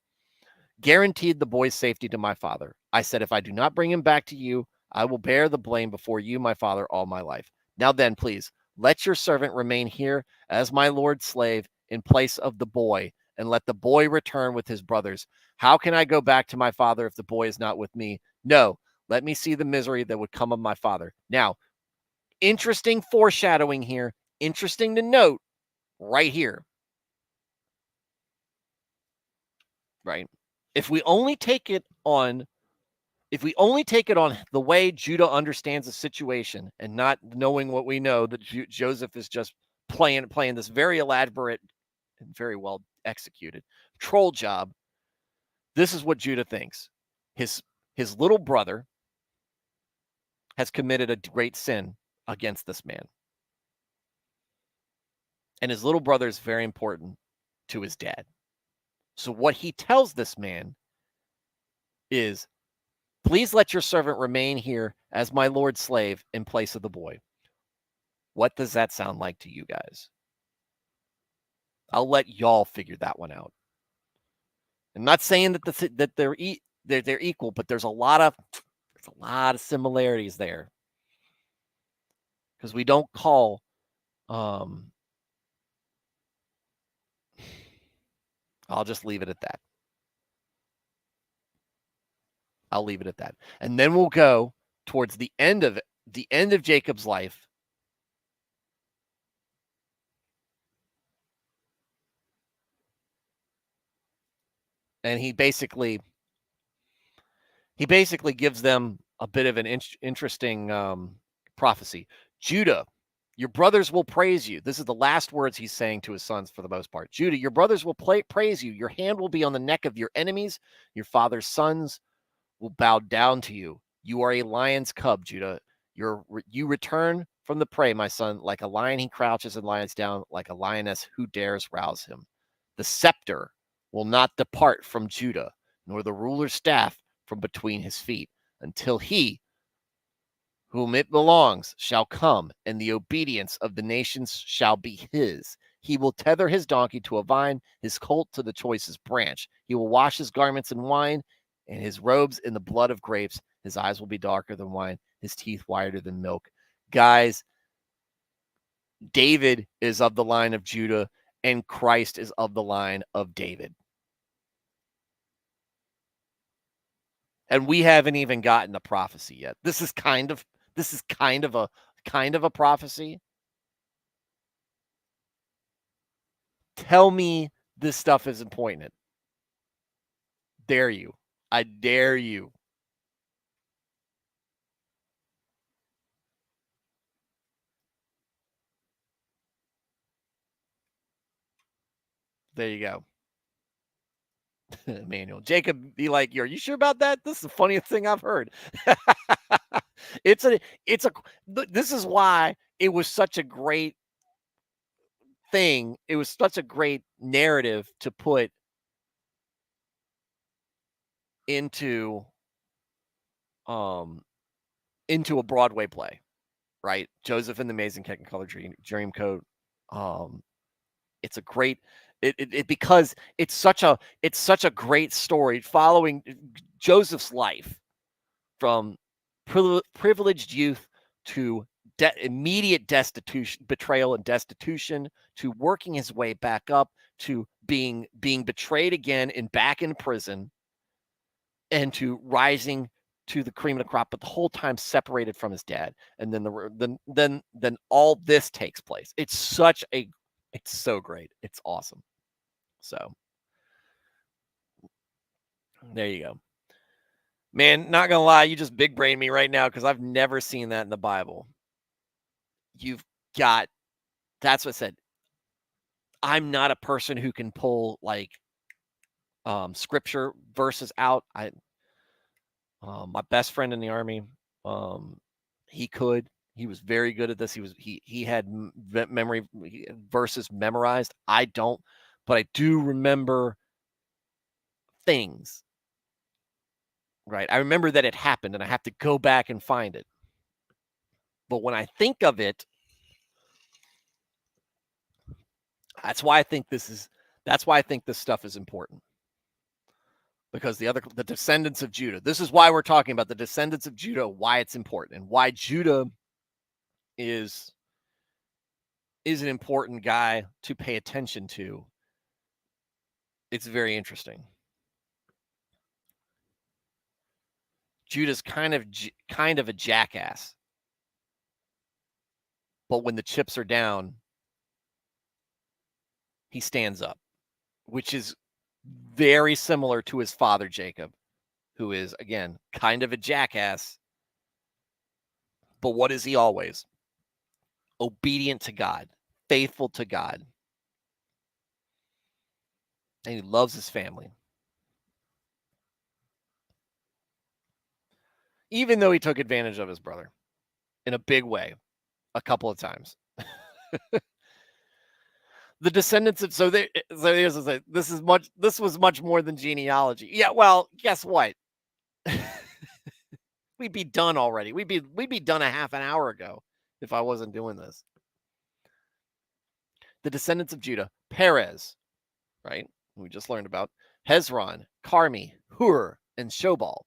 guaranteed the boy's safety to my father. I said, if I do not bring him back to you, I will bear the blame before you, my father, all my life. Now then, please, let your servant remain here as my Lord's slave in place of the boy, and let the boy return with his brothers. How can I go back to my father if the boy is not with me? No, let me see the misery that would come of my father. Now, interesting foreshadowing here. Interesting to note right here. Right? If we only take it on the way Judah understands the situation and not knowing what we know, that Joseph is just playing this very elaborate and very well executed troll job, this is what Judah thinks. His little brother has committed a great sin against this man. And his little brother is very important to his dad. So what he tells this man is, please let your servant remain here as my Lord's slave in place of the boy. What does that sound like to you guys? I'll let y'all figure that one out. I'm not saying that they're equal, but there's a lot of similarities there, because we don't call I'll just leave it at that. I'll leave it at that. And then we'll go towards the end of Jacob's life. And he basically gives them a bit of an interesting prophecy. Judah, your brothers will praise you. This is the last words he's saying to his sons for the most part. Judah, your brothers will praise you. Your hand will be on the neck of your enemies. Your father's sons will bow down to you. You are a lion's cub, Judah. You return from the prey, my son. Like a lion, he crouches and lies down. Like a lioness, who dares rouse him? The scepter will not depart from Judah, nor the ruler's staff from between his feet, until he whom it belongs shall come, and the obedience of the nations shall be his. He will tether his donkey to a vine, his colt to the choicest branch. He will wash his garments in wine, and his robes in the blood of grapes. His eyes will be darker than wine, his teeth whiter than milk. Guys, David is of the line of Judah, and Christ is of the line of David. And we haven't even gotten the prophecy yet. This is kind of a prophecy. Tell me this stuff isn't pointed. Dare you. I dare you. There you go. Emmanuel. Jacob, be like, are you sure about that? This is the funniest thing I've heard. This is why it was such a great thing. It was such a great narrative to put into a Broadway play, right? Joseph and the Amazing Technicolor Dreamcoat. It's a great because it's such a great story following Joseph's life from privileged youth to immediate destitution, betrayal and destitution, to working his way back up, to being betrayed again and back in prison, and to rising to the cream of the crop, but the whole time separated from his dad. And then all this takes place. It's so great. It's awesome. So there you go. Man, not gonna lie, you just big brain me right now because I've never seen that in the Bible. That's what I said. I'm not a person who can pull like scripture verses out. My best friend in the army, he was very good at this. He had memory verses memorized. I don't, but I do remember things. Right. I remember that it happened and I have to go back and find it. But when I think of it, that's why I think this stuff is important. Because the descendants of Judah, this is why we're talking about the descendants of Judah, why it's important and why Judah is an important guy to pay attention to. It's very interesting. Judah's kind of a jackass. But when the chips are down, he stands up, which is very similar to his father, Jacob, who is, again, kind of a jackass. But what is he always? Obedient to God, faithful to God. And he loves his family. Even though he took advantage of his brother in a big way a couple of times. The descendants of this was much more than genealogy. Yeah, well, guess what? We'd be done already. We'd be done a half an hour ago if I wasn't doing this. The descendants of Judah, Perez, right? We just learned about Hezron, Carmi, Hur, and Shobal.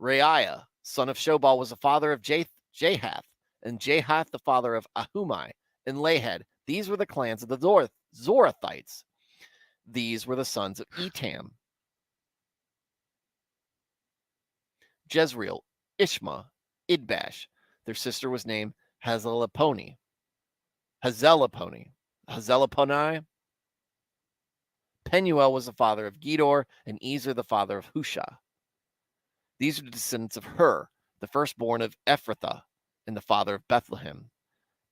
Reiah, son of Shobal, was the father of Jahath, and Jahath the father of Ahumai and Lahed. These were the clans of the Zorathites. These were the sons of Etam. Jezreel, Ishma, Idbash. Their sister was named Hazelaponi. Penuel was the father of Gedor, and Ezer the father of Husha. These are the descendants of Hur, the firstborn of Ephrathah, and the father of Bethlehem.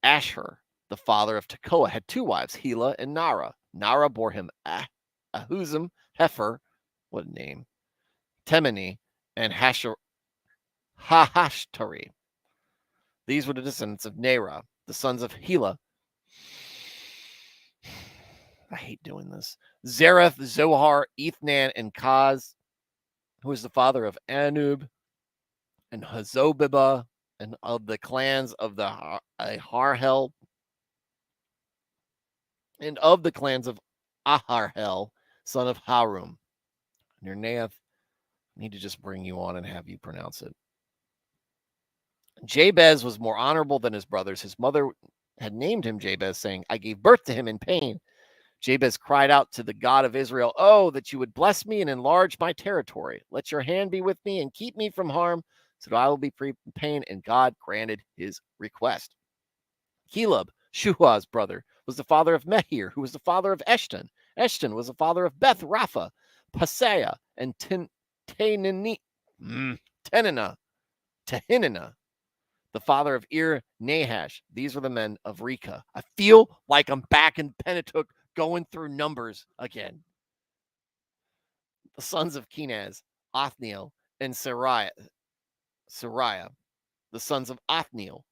Asher, the father of Tekoa, had two wives, Hela and Nara. Nara bore him Ahuzim, Hefer, what a name, Temeni, and Hahashtari. These were the descendants of Nera, the sons of Hela. I hate doing this. Zereth, Zohar, Ethnan, and Kaz, who was the father of Anub and Hazobibah, and of the clans of the Aharhel, and of the clans of Aharhel, son of Harum. Nernath, I need to just bring you on and have you pronounce it. Jabez was more honorable than his brothers. His mother had named him Jabez, saying, I gave birth to him in pain. Jabez cried out to the God of Israel, oh, that you would bless me and enlarge my territory. Let your hand be with me and keep me from harm, so that I will be free from pain. And God granted his request. Caleb, Shua's brother, was the father of Mehir, who was the father of Eshton. Eshton was the father of Beth Rapha, Paseah, and Tehinina, the father of Ir Nahash. These were the men of Reka. I feel like I'm back in Pentateuch going through numbers again. The sons of Kenaz, Othniel, and Sariah. The sons of Othniel,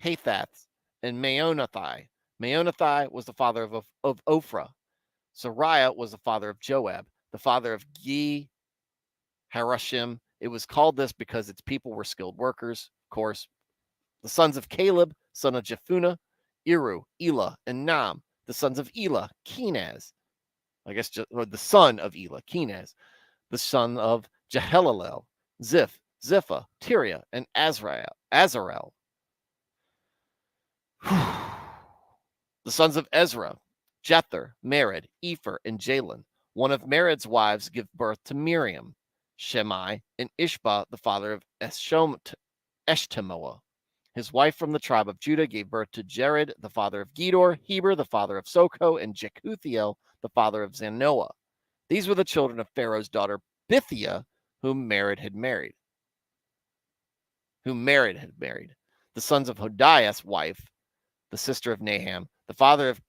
Hathath, and Meonothai. Meonothai was the father of Ophrah. Sariah was the father of Joab, the father of Ge Harashim. It was called this because its people were skilled workers, of course. The sons of Caleb, son of Jephunneh, Iru, Elah, and Nam. The sons of Elah, Kenaz. The son of Elah, Kenaz. The son of Jehalelel, Ziphah, Tiria, and Azarel. The sons of Ezra, Jether, Mered, Epher, and Jalen. One of Mered's wives gave birth to Miriam. Shemai, and Ishba, the father of Eshtemoa. His wife from the tribe of Judah gave birth to Jared, the father of Gedor, Heber, the father of Soko, and Jekuthiel, the father of Zanoah. These were the children of Pharaoh's daughter Bithia, whom Mered had married. The sons of Hodiah's wife, the sister of Naham, the father of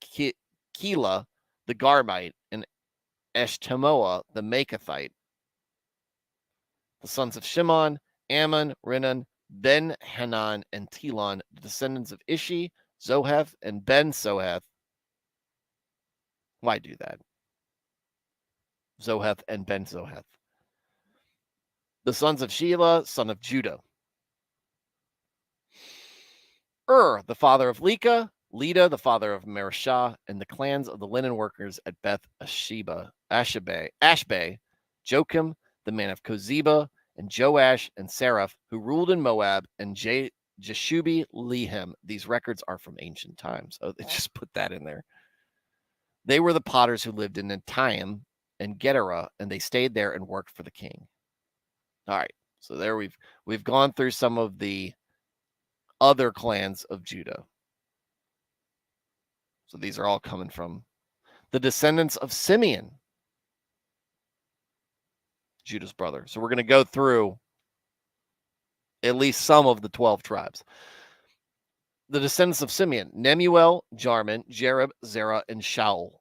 Keilah, the Garbite, and Eshtemoa, the Maacathite. The sons of Shimon, Ammon, Rinan, Ben-Hanan, and Telon, the descendants of Ishi, Zoheth, and Ben-Soheth. Why do that? Zoheth and Ben-Zoheth. The sons of Shelah, son of Judah. The father of Leka, Leda, the father of Marishah, and the clans of the linen workers at Beth Ashbeh, Joachim, the man of Kozeba, and Joash and Seraph, who ruled in Moab, and Jeshubi Lehem. These records are from ancient times. Oh, they just put that in there. They were the potters who lived in Netaim and Gedera, and they stayed there and worked for the king. All right, so there we've gone through some of the other clans of Judah. So these are all coming from the descendants of Simeon, Judah's brother. So we're going to go through at least some of the 12 tribes. The descendants of Simeon: Nemuel, Jarman, Jereb, Zerah, and Shaul.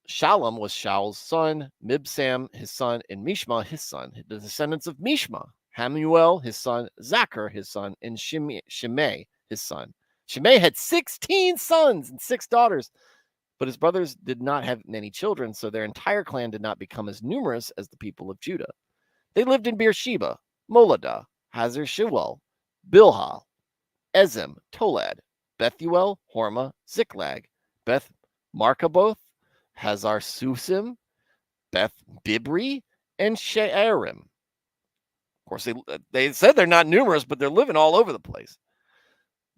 Shalom was Shaul's son, Mibsam his son, and Mishma his son. The descendants of Mishma: Hamuel his son, Zachar his son, and Shimei his son. Shimei had 16 sons and 6 daughters, but his brothers did not have many children, so their entire clan did not become as numerous as the people of Judah. They lived in Beersheba, Moladah, Hazar Shual, Bilhah, Ezem, Tolad, Bethuel, Hormah, Ziklag, Beth Markaboth, Hazar Susim, Beth Bibri, and She'arim. Of course, they said they're not numerous, but they're living all over the place.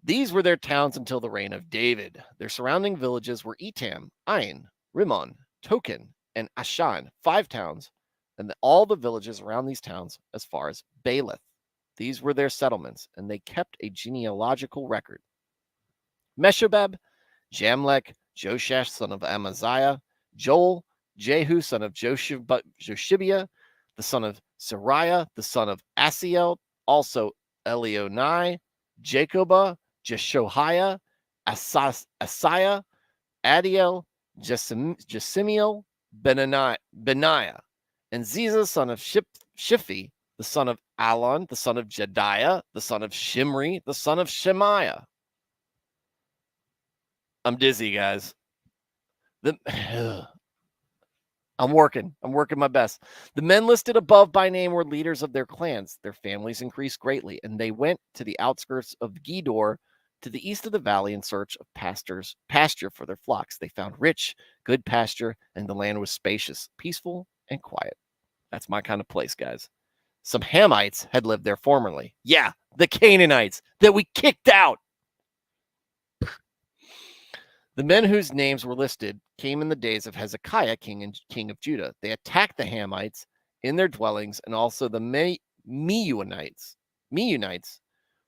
These were their towns until the reign of David. Their surrounding villages were Etam, Ain, Rimmon, Token, and Ashan, 5 towns, and all the villages around these towns as far as Baalath. These were their settlements, and they kept a genealogical record. Meshobab, Jamlech, Joshash, son of Amaziah, Joel, Jehu, son of Joshibiah, the son of Sariah, the son of Asiel, also Elionai, Jacobah, Jeshohiah, Asaiah, Adiel, Jesimiel, Benaiah, and Ziza, son of Shiphi, the son of Alon, the son of Jediah, the son of Shimri, the son of Shemaiah. I'm dizzy, guys. I'm working my best. The men listed above by name were leaders of their clans. Their families increased greatly, and they went to the outskirts of Gedor, to the east of the valley, in search of pasture for their flocks. They found rich, good pasture, and the land was spacious, peaceful, and quiet. That's my kind of place, guys. Some Hamites had lived there formerly. Yeah, the Canaanites that we kicked out. The men whose names were listed came in the days of Hezekiah, king of Judah. They attacked the Hamites in their dwellings, and also the Meunites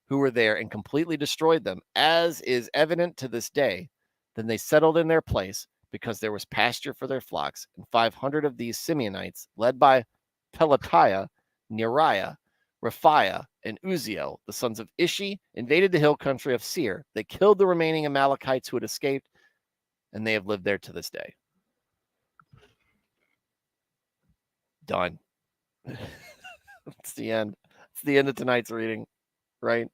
who were there, and completely destroyed them, as is evident to this day. Then they settled in their place, because there was pasture for their flocks, and 500 of these Simeonites, led by Pelatiah, Neriah, Raphiah, and Uziel, the sons of Ishi, invaded the hill country of Seir. They killed the remaining Amalekites who had escaped, and they have lived there to this day. Done. It's the end. It's the end of tonight's reading, right?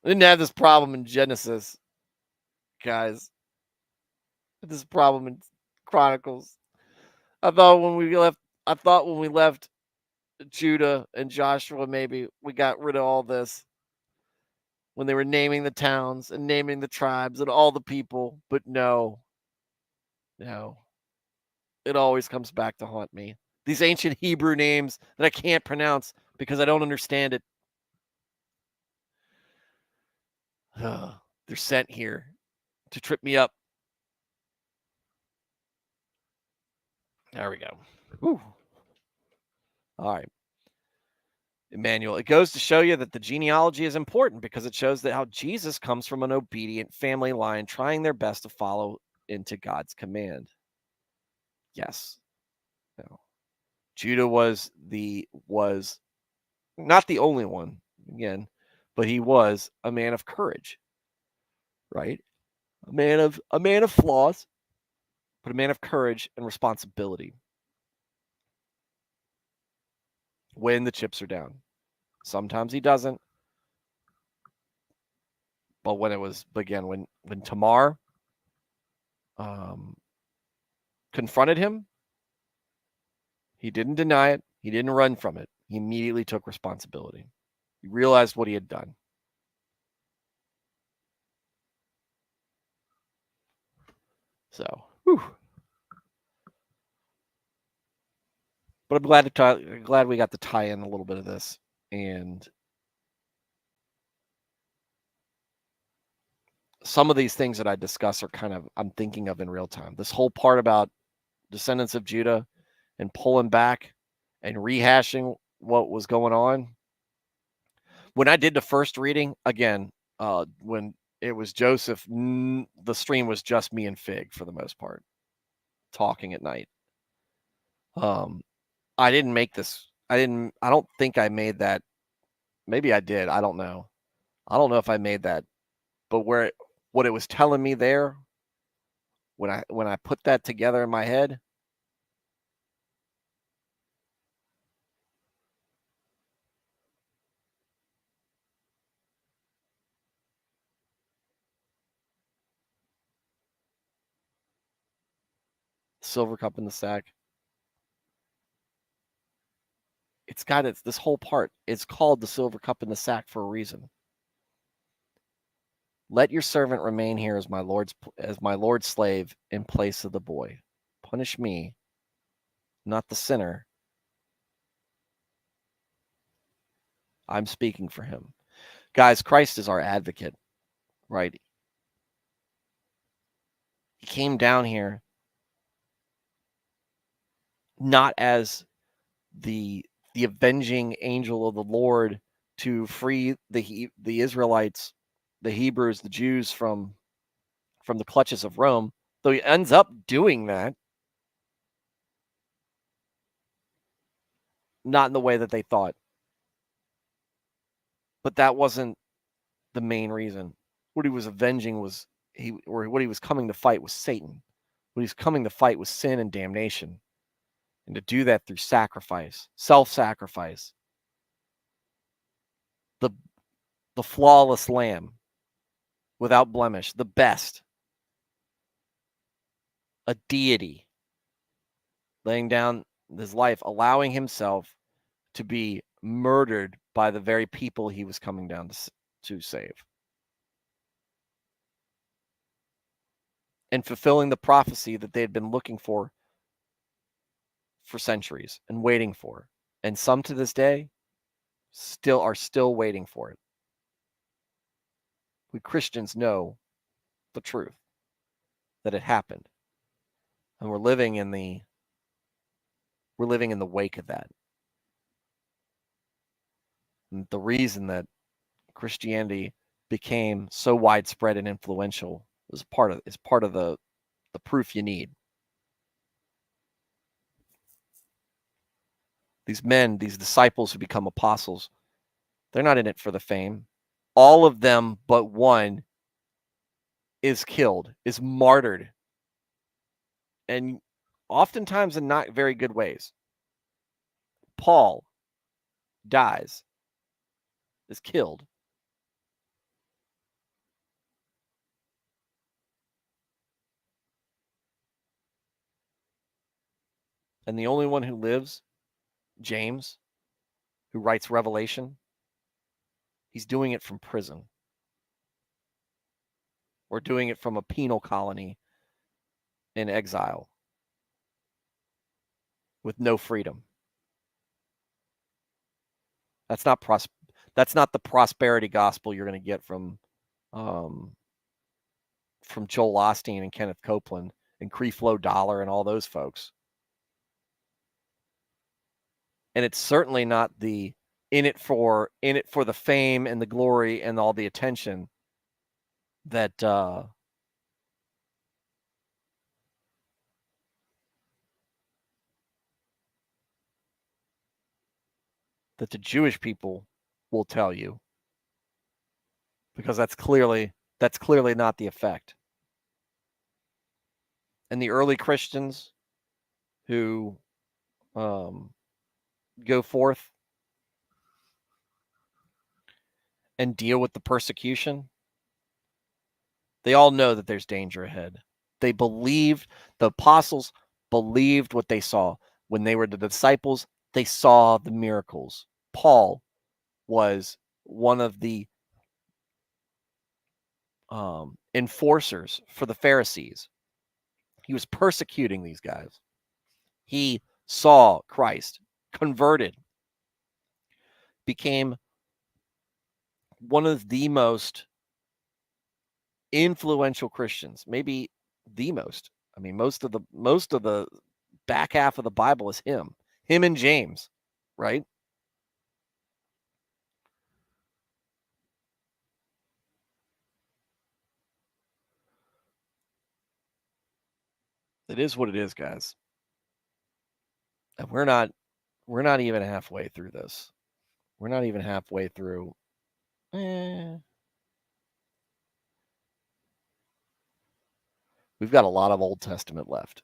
I didn't have this problem in Genesis, guys. This problem in Chronicles. I thought when we left Judah and Joshua, maybe we got rid of all this when they were naming the towns and naming the tribes and all the people. But no. It always comes back to haunt me. These ancient Hebrew names that I can't pronounce because I don't understand it. They're sent here to trip me up. There we go. Whew. All right. Emmanuel, it goes to show you that the genealogy is important because it shows that how Jesus comes from an obedient family line trying their best to follow into God's command. Yes. No. Judah was not the only one, again, but he was a man of courage, right? A man of flaws, but a man of courage and responsibility when the chips are down. Sometimes he doesn't, but when Tamar confronted him, he didn't deny it. He didn't run from it. He immediately took responsibility. He realized what he had done. So, whew. But I'm glad we got to tie in a little bit of this. And some of these things that I discuss are I'm thinking of in real time. This whole part about descendants of Judah and pulling back and rehashing what was going on. When I did the first reading, again, when it was Joseph, the stream was just me and Fig for the most part, talking at night. I didn't make this. I don't think I made that. Maybe I did. I don't know. I don't know if I made that. But what it was telling me there, when I put that together in my head, silver cup in the sack. This whole part. It's called the silver cup in the sack for a reason. Let your servant remain here as my Lord's slave in place of the boy. Punish me, not the sinner. I'm speaking for him. Guys, Christ is our advocate, right? He came down here not as the avenging angel of the Lord to free the Israelites, the Hebrews, the Jews from the clutches of Rome, though he ends up doing that, not in the way that they thought. But that wasn't the main reason. What he was avenging was what he was coming to fight was Satan. What he was coming to fight was sin and damnation. And to do that through sacrifice, self-sacrifice. The flawless lamb without blemish, the best. A deity laying down his life, allowing himself to be murdered by the very people he was coming down to save. And fulfilling the prophecy that they had been looking for centuries and waiting for. And some to this day are still waiting for it. We Christians know the truth, that it happened. And we're living in the wake of that. And the reason that Christianity became so widespread and influential is part of the proof you need. These men, these disciples who become apostles, they're not in it for the fame. All of them but one is killed, is martyred, and oftentimes in not very good ways. Paul dies, is killed. And the only one who lives, James, who writes Revelation, he's doing it from prison. Or doing it from a penal colony in exile with no freedom. That's not the prosperity gospel you're going to get from Joel Osteen and Kenneth Copeland and Creflo Dollar and all those folks. And it's certainly not the in it for the fame and the glory and all the attention that that the Jewish people will tell you, because that's clearly not the effect. And the early Christians who go forth and deal with the persecution, they all know that there's danger ahead. They believed, the apostles believed what they saw. When they were the disciples, they saw the miracles. Paul was one of the enforcers for the Pharisees. He was persecuting these guys. He saw Christ, converted, became one of the most influential Christians, maybe the most. I mean, most of the back half of the Bible is him and James, right? It is what it is, guys. And we're not even halfway through this. We're not even halfway through. We've got a lot of Old Testament left.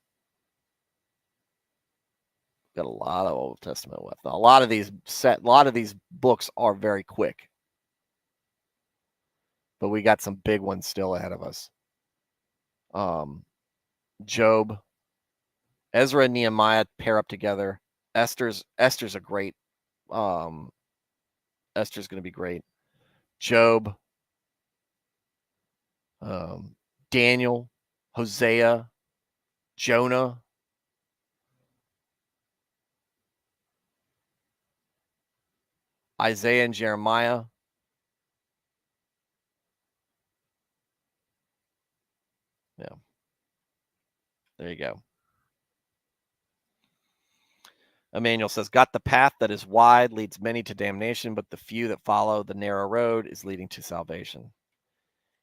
Got a lot of Old Testament left. Now, a lot of these books are very quick, but we got some big ones still ahead of us. Job, Ezra and Nehemiah pair up together. Esther's a great. Esther's going to be great. Job, Daniel, Hosea, Jonah. Isaiah and Jeremiah. Yeah. There you go. Emmanuel says, got the path that is wide leads many to damnation, but the few that follow the narrow road is leading to salvation.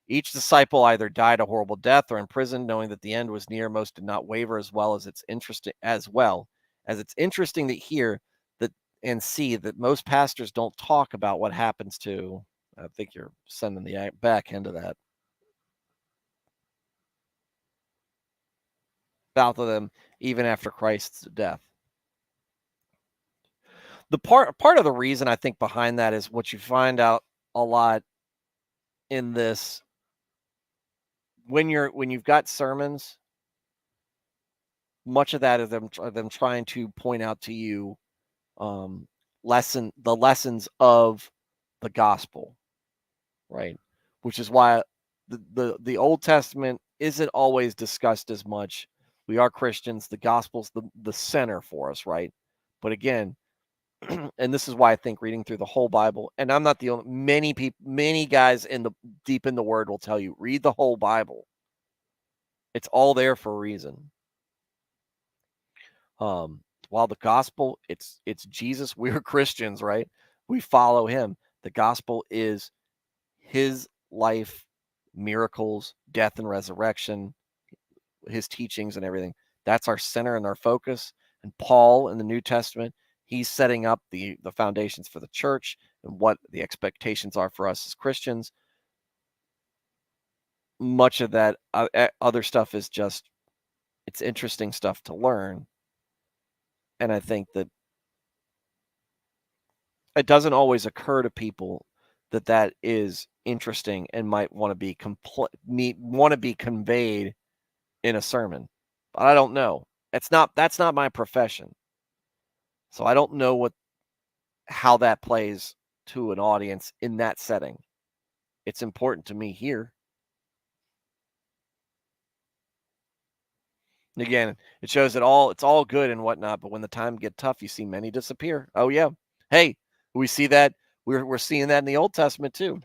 Each disciple either died a horrible death or imprisoned, knowing that the end was near. Most did not waver, as well as it's interesting to hear that and see that most pastors don't talk about what happens to. I think you're sending the back end of that. About them even after Christ's death. The part of the reason I think behind that is what you find out a lot in this when you've got sermons. Much of that is them trying to point out to you the lessons of the gospel, right? Which is why the Old Testament isn't always discussed as much. We are Christians. The gospel's the center for us, right? But again, and this is why I think reading through the whole Bible, and I'm not the only, many guys deep in the Word will tell you, read the whole Bible. It's all there for a reason. While the gospel, it's Jesus. We're Christians, right? We follow him. The gospel is his life, miracles, death and resurrection, his teachings and everything. That's our center and our focus. And Paul in the New Testament, he's setting up the foundations for the church and what the expectations are for us as Christians. Much of that other stuff is just, it's interesting stuff to learn. And I think that it doesn't always occur to people that is interesting and might want to be conveyed in a sermon. But I don't know. That's not my profession. So I don't know how that plays to an audience in that setting. It's important to me here. Again, it shows that it's all good and whatnot, but when the time get tough, you see many disappear. Oh yeah. Hey, we see that. We're seeing that in the Old Testament too.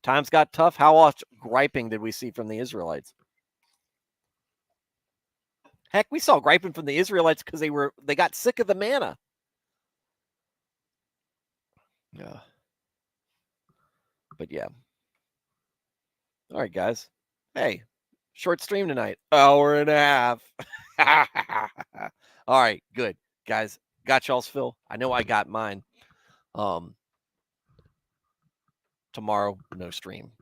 Times got tough. How much griping did we see from the Israelites? Heck, we saw griping from the Israelites because they got sick of the manna. Yeah. But yeah. All right, guys. Hey, short stream tonight. Hour and a half. All right, good. Guys, got y'all's fill. I know I got mine. Tomorrow, no stream.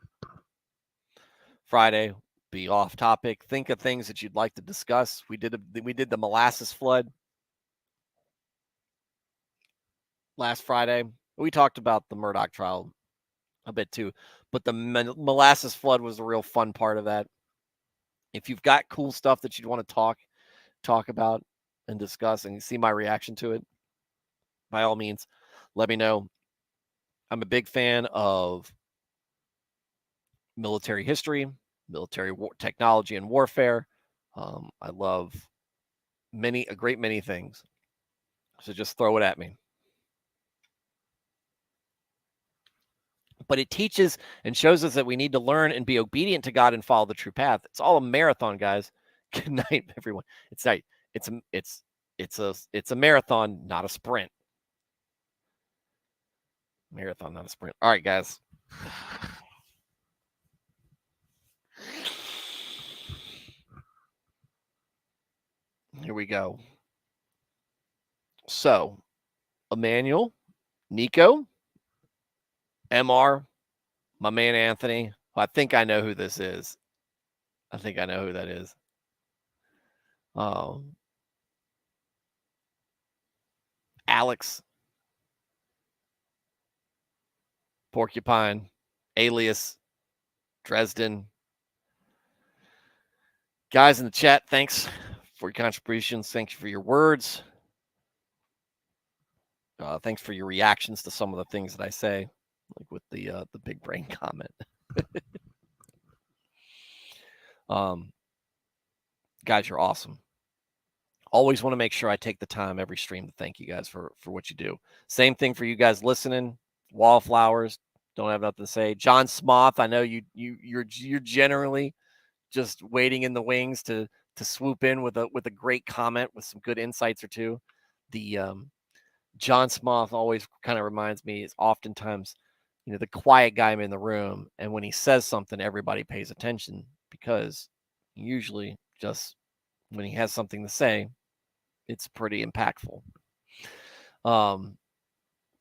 Friday, be off topic. Think of things that you'd like to discuss. We did the molasses flood last Friday. We talked about the Murdoch trial a bit too, but the molasses flood was a real fun part of that. If you've got cool stuff that you'd want to talk about and discuss and see my reaction to it, by all means, let me know. I'm a big fan of military history, military technology and warfare. I love a great many things. So just throw it at me. But it teaches and shows us that we need to learn and be obedient to God and follow the true path. It's all a marathon, guys. Good night, everyone. It's night. It's a marathon, not a sprint. Marathon, not a sprint. All right, guys. Here we go. So, Emmanuel, Nico, MR, my man Anthony. I think I know who this is. I think I know who that is. Alex, Porcupine, Alias, Dresden. Guys in the chat, thanks for your contributions. Thank you for your words. Thanks for your reactions to some of the things that I say, like with the big brain comment. Guys, you're awesome. Always want to make sure I take the time every stream to thank you guys for what you do. Same thing for you guys listening. Wallflowers, don't have nothing to say. John Smoth, I know you're generally just waiting in the wings to swoop in with a great comment with some good insights or two. The John Smoth always kind of reminds me is oftentimes, the quiet guy in the room, and when he says something, everybody pays attention because usually just when he has something to say, it's pretty impactful.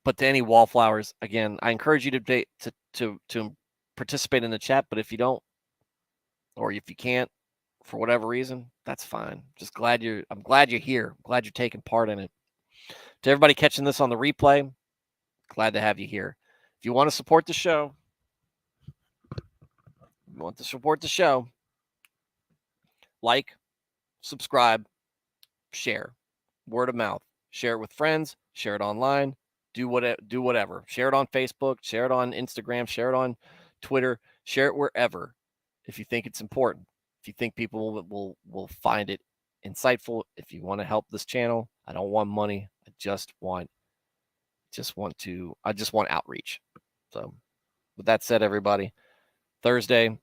But to any wallflowers, again, I encourage you to participate in the chat. But if you don't, or if you can't, for whatever reason, that's fine. Just I'm glad you're here. I'm glad you're taking part in it. To everybody catching this on the replay, glad to have you here. If you want to support the show, like, subscribe, share, word of mouth, share it with friends, share it online, do whatever. Share it on Facebook, share it on Instagram, share it on Twitter, share it wherever. If you think it's important, if you think people will find it insightful, if you want to help this channel, I don't want money. I just want outreach. So with that said, everybody, Thursday,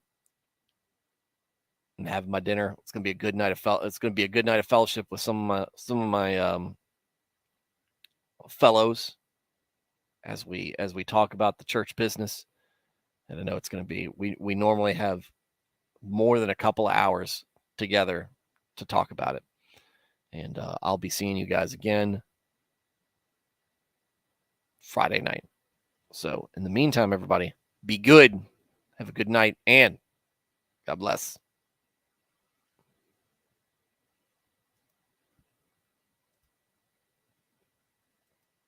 I'm having my dinner. It's gonna be a good night of fellowship with some of my fellows as we talk about the church business. And I know it's gonna be we normally have more than a couple of hours together to talk about it. And I'll be seeing you guys again Friday night. So in the meantime, everybody, be good. Have a good night, and God bless.